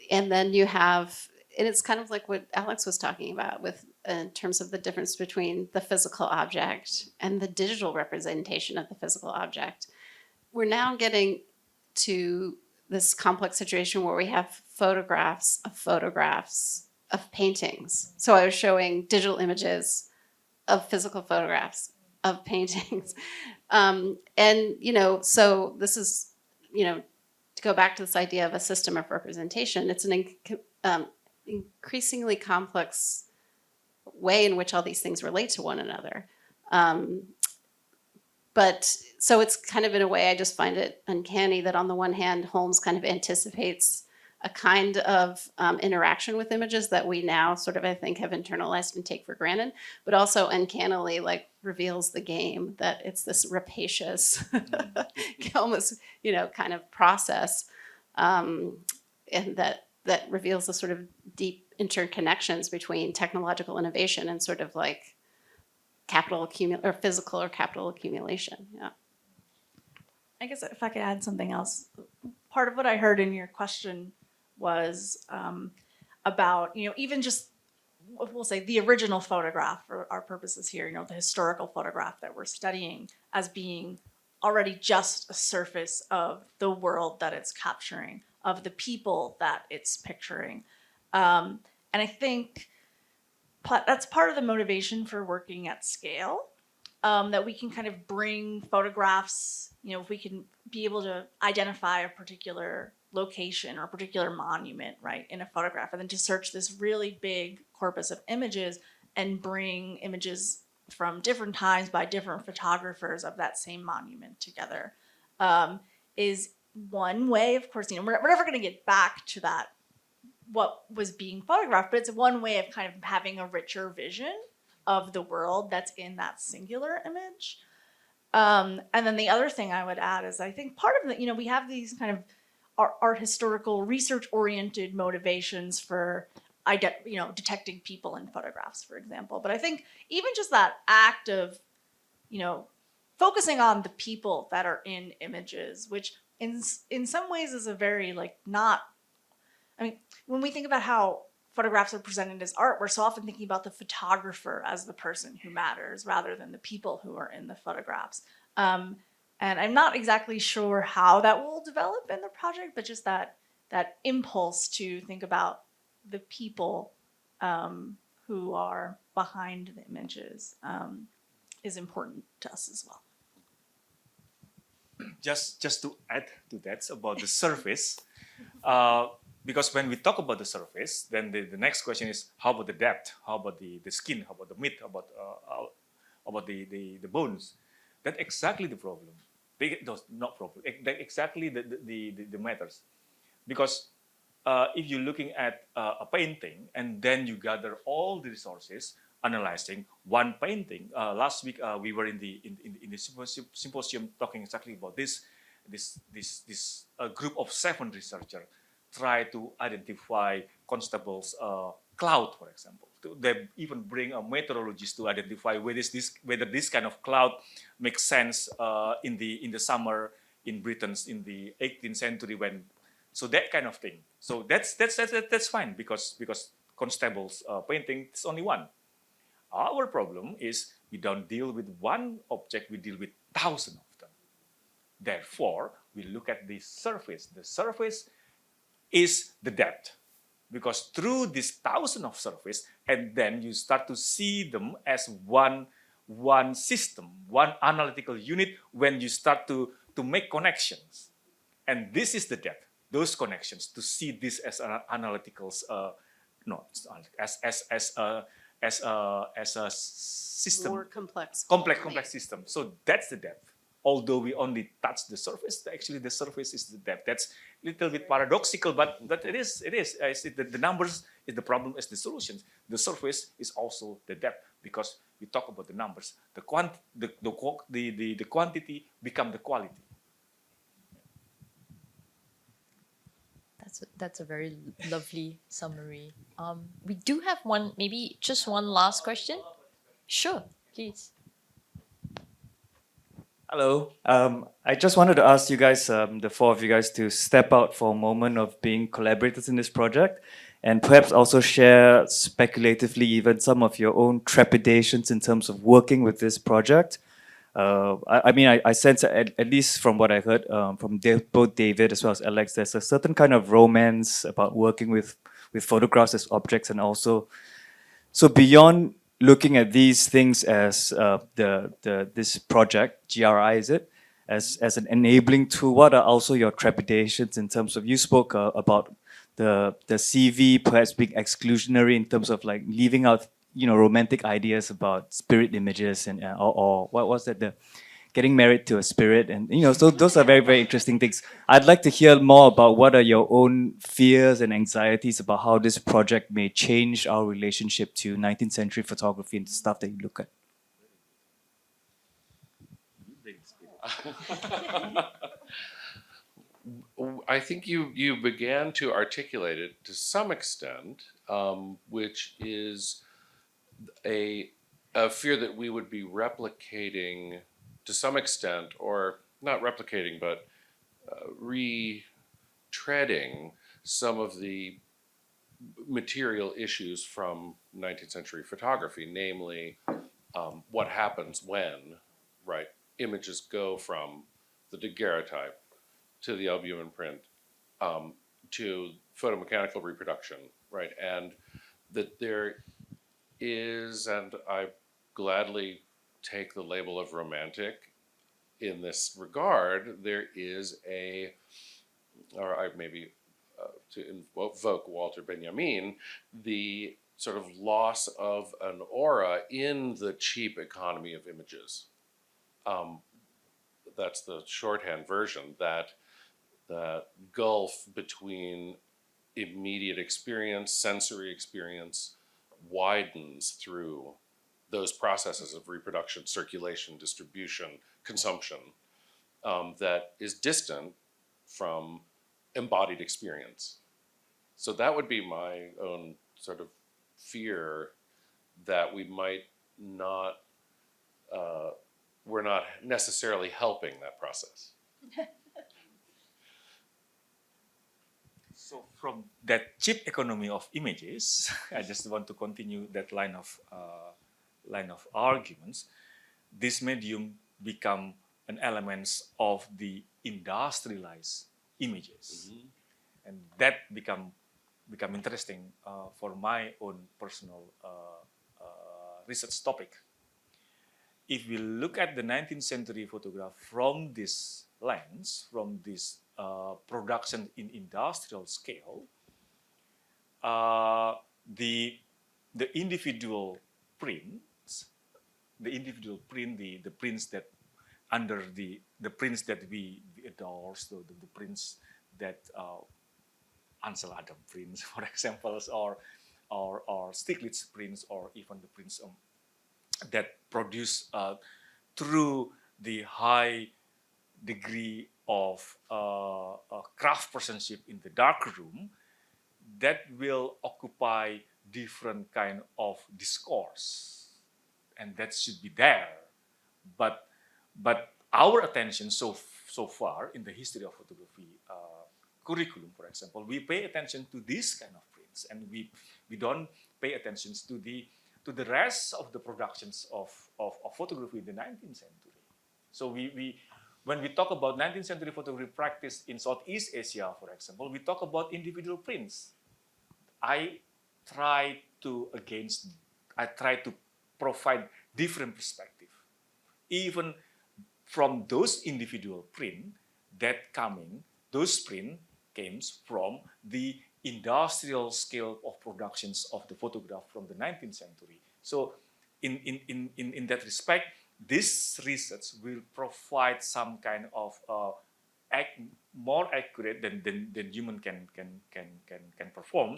then you have, and it's kind of like what Alex was talking about with in terms of the difference between the physical object and the digital representation of the physical object. We're now getting to this complex situation where we have photographs of paintings. So I was showing digital images of physical photographs of paintings. And, so this is, to go back to this idea of a system of representation, it's an increasingly complex way in which all these things relate to one another. But so it's kind of, in a way, I just find it uncanny that on the one hand, Holmes kind of anticipates a kind of interaction with images that we now sort of, I think, have internalized and take for granted, but also uncannily reveals the game that it's this rapacious, almost, kind of process, and that reveals the sort of deep interconnections between technological innovation and sort of physical or capital accumulation. Yeah. I guess if I could add something else, part of what I heard in your question was about, even just, we'll say, the original photograph for our purposes here, the historical photograph that we're studying as being already just a surface of the world that it's capturing, of the people that it's picturing. And I think that's part of the motivation for working at scale, that we can kind of bring photographs, if we can be able to identify a particular location or a particular monument, right, in a photograph, and then to search this really big corpus of images and bring images from different times by different photographers of that same monument together, is one way. Of course, we're never going to get back to that, what was being photographed, but it's one way of kind of having a richer vision of the world that's in that singular image. And then the other thing I would add is, I think part of the, we have these kind of art historical research-oriented motivations for detecting people in photographs, for example. But I think even just that act of, focusing on the people that are in images, which in some ways is a very when we think about how photographs are presented as art, we're so often thinking about the photographer as the person who matters rather than the people who are in the photographs. And I'm not exactly sure how that will develop in the project, but just that impulse to think about the people who are behind the images is important to us as well. Just to add to that about the surface, because when we talk about the surface, then the next question is, how about the depth? How about the skin? How about the meat? How about the bones? That's exactly the problem. Not problem. Exactly the matters, because if you're looking at a painting and then you gather all the resources analyzing one painting. Last week we were in the symposium talking exactly about this group of 7 researchers try to identify Constable's cloud, for example. They even bring a meteorologist to identify whether this kind of cloud makes sense in the summer in Britain in the 18th century when. So that kind of thing. So that's fine because constable's painting, it's only one. Our problem is we don't deal with one object, we deal with thousands of them. Therefore, we look at the surface. The surface is the depth. Because through this thousand of surface, and then you start to see them as one system, one analytical unit when you start to make connections. And this is the depth, those connections, to see this as an analytical, no, as a system, More complex. complex system. So that's the depth. Although we only touch the surface, actually the surface is the depth. That's a little bit paradoxical, but it is. I see the numbers is the problem, is the solutions. The surface is also the depth, because we talk about the numbers. The quantity become the quality. That's a very lovely summary. We do have one, maybe just one last question. Sure, please. Hello. I just wanted to ask you guys, the four of you guys, to step out for a moment of being collaborators in this project, and perhaps also share speculatively even some of your own trepidations in terms of working with this project. I sense, at least from what I heard from both David as well as Alex, there's a certain kind of romance about working with photographs as objects, and also, so beyond looking at these things as this project, GRI is it, as an enabling tool, what are also your trepidations in terms of, you spoke about the CV perhaps being exclusionary in terms of like leaving out, romantic ideas about spirit images and or what was that, the getting married to a spirit, and so those are very, very interesting things. I'd like to hear more about what are your own fears and anxieties about how this project may change our relationship to 19th century photography and the stuff that you look at. I think you began to articulate it to some extent, which is a fear that we would be replicating to some extent, or not replicating, but retreading some of the material issues from 19th century photography, namely what happens when, right, images go from the daguerreotype to the albumin print to photomechanical reproduction, right, and that there is, and I gladly take the label of romantic in this regard, there is or I maybe to invoke Walter Benjamin, the sort of loss of an aura in the cheap economy of images. That's the shorthand version, that the gulf between immediate experience, sensory experience, widens through those processes of reproduction, circulation, distribution, consumption, that is distant from embodied experience. So that would be my own sort of fear, that we might not, we're not necessarily helping that process. So from that cheap economy of images, I just want to continue that line of arguments. This medium become an element of the industrialized images, and that become interesting for my own personal research topic. If we look at the 19th century photograph from this lens, from this production in industrial scale, the individual prints, the prints that under the prints that we adore, so the prints that Ansel Adam prints, for example, or Stiglitz prints, or even the prints that produce through the high degree of craftsmanship in the dark room, that will occupy different kind of discourse, and that should be there. But our attention so far in the history of photography curriculum, for example, we pay attention to this kind of prints. months, and we don't pay attention to the rest of the productions of photography in the 19th century. So when we talk about 19th century photography practice in Southeast Asia, for example, we talk about individual prints. I try to provide different perspective, even from those individual print those print came from the industrial scale of productions of the photograph from the 19th century. So in that respect, this research will provide some kind of more accurate than human can perform,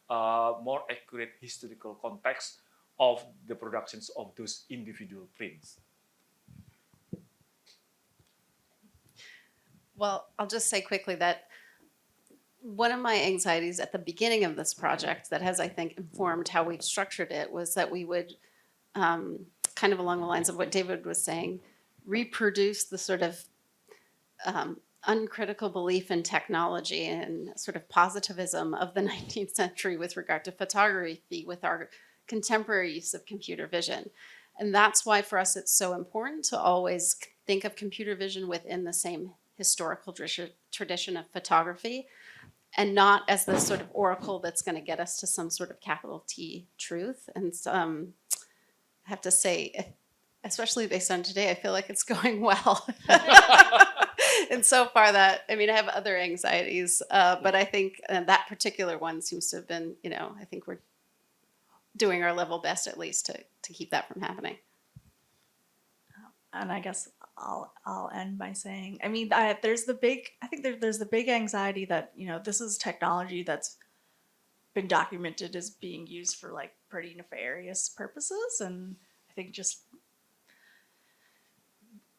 more accurate historical context of the productions of those individual prints. Well, I'll just say quickly that one of my anxieties at the beginning of this project that has, I think, informed how we've structured it was that we would, kind of along the lines of what David was saying, reproduce the sort of uncritical belief in technology and sort of positivism of the 19th century with regard to photography with our contemporary use of computer vision. And that's why for us it's so important to always think of computer vision within the same historical tradition of photography, and not as the sort of oracle that's going to get us to some sort of capital T truth. And I have to say, especially based on today, I feel like it's going well. And so far that, I mean, I have other anxieties, but I think that particular one seems to have been, I think we're doing our level best at least to keep that from happening. And I guess I'll end by saying, I mean, there's the big anxiety that, this is technology that's been documented as being used for like pretty nefarious purposes. And I think just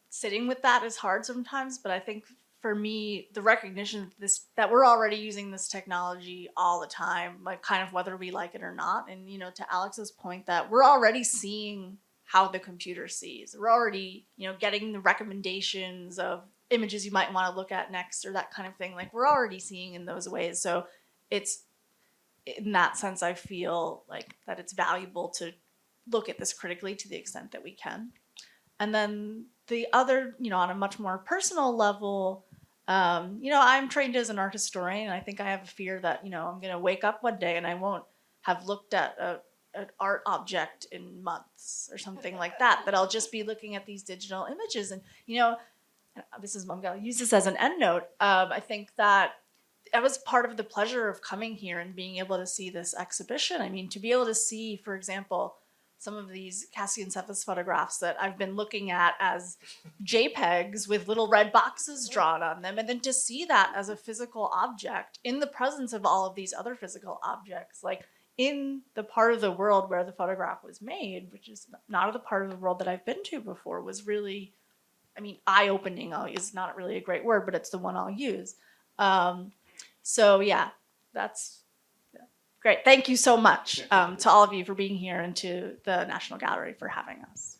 sitting with that is hard sometimes, but I think for me, the recognition that we're already using this technology all the time, like kind of whether we like it or not. And, to Alex's point that we're already seeing how the computer sees. We're already, getting the recommendations of images you might want to look at next or that kind of thing. Like we're already seeing in those ways. So it's, in that sense, I feel like that it's valuable to look at this critically to the extent that we can. And then the other, on a much more personal level, I'm trained as an art historian, and I think I have a fear that, I'm going to wake up one day and I won't have looked at an art object in months or something like that, that I'll just be looking at these digital images. And, I'm going to use this as an end note. I think that was part of the pleasure of coming here and being able to see this exhibition. I mean, to be able to see, for example, some of these Cassian Cephas photographs that I've been looking at as JPEGs with little red boxes drawn on them, and then to see that as a physical object in the presence of all of these other physical objects, like in the part of the world where the photograph was made, which is not the part of the world that I've been to before, was really, eye-opening is not really a great word, but it's the one I'll use. So yeah, that's great. Thank you so much to all of you for being here and to the National Gallery for having us.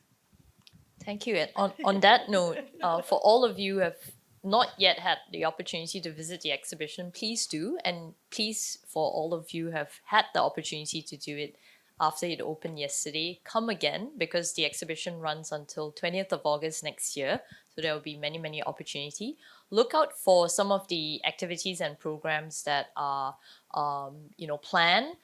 Thank you. And on that note, for all of you who have not yet had the opportunity to visit the exhibition, please do. And please, for all of you who have had the opportunity to do it after it opened yesterday, come again, because the exhibition runs until 20th of August next year. So there will be many, many opportunities. Look out for some of the activities and programs that are planned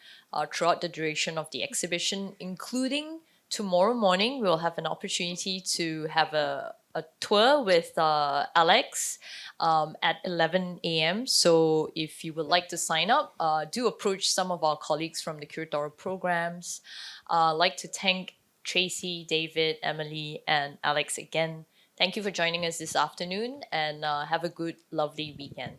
throughout the duration of the exhibition, including tomorrow morning. We'll have an opportunity to have a tour with Alex at 11 a.m. So if you would like to sign up, do approach some of our colleagues from the curatorial programs. I'd like to thank Tracy, David, Emily, and Alex again. Thank you for joining us this afternoon, and have a good, lovely weekend.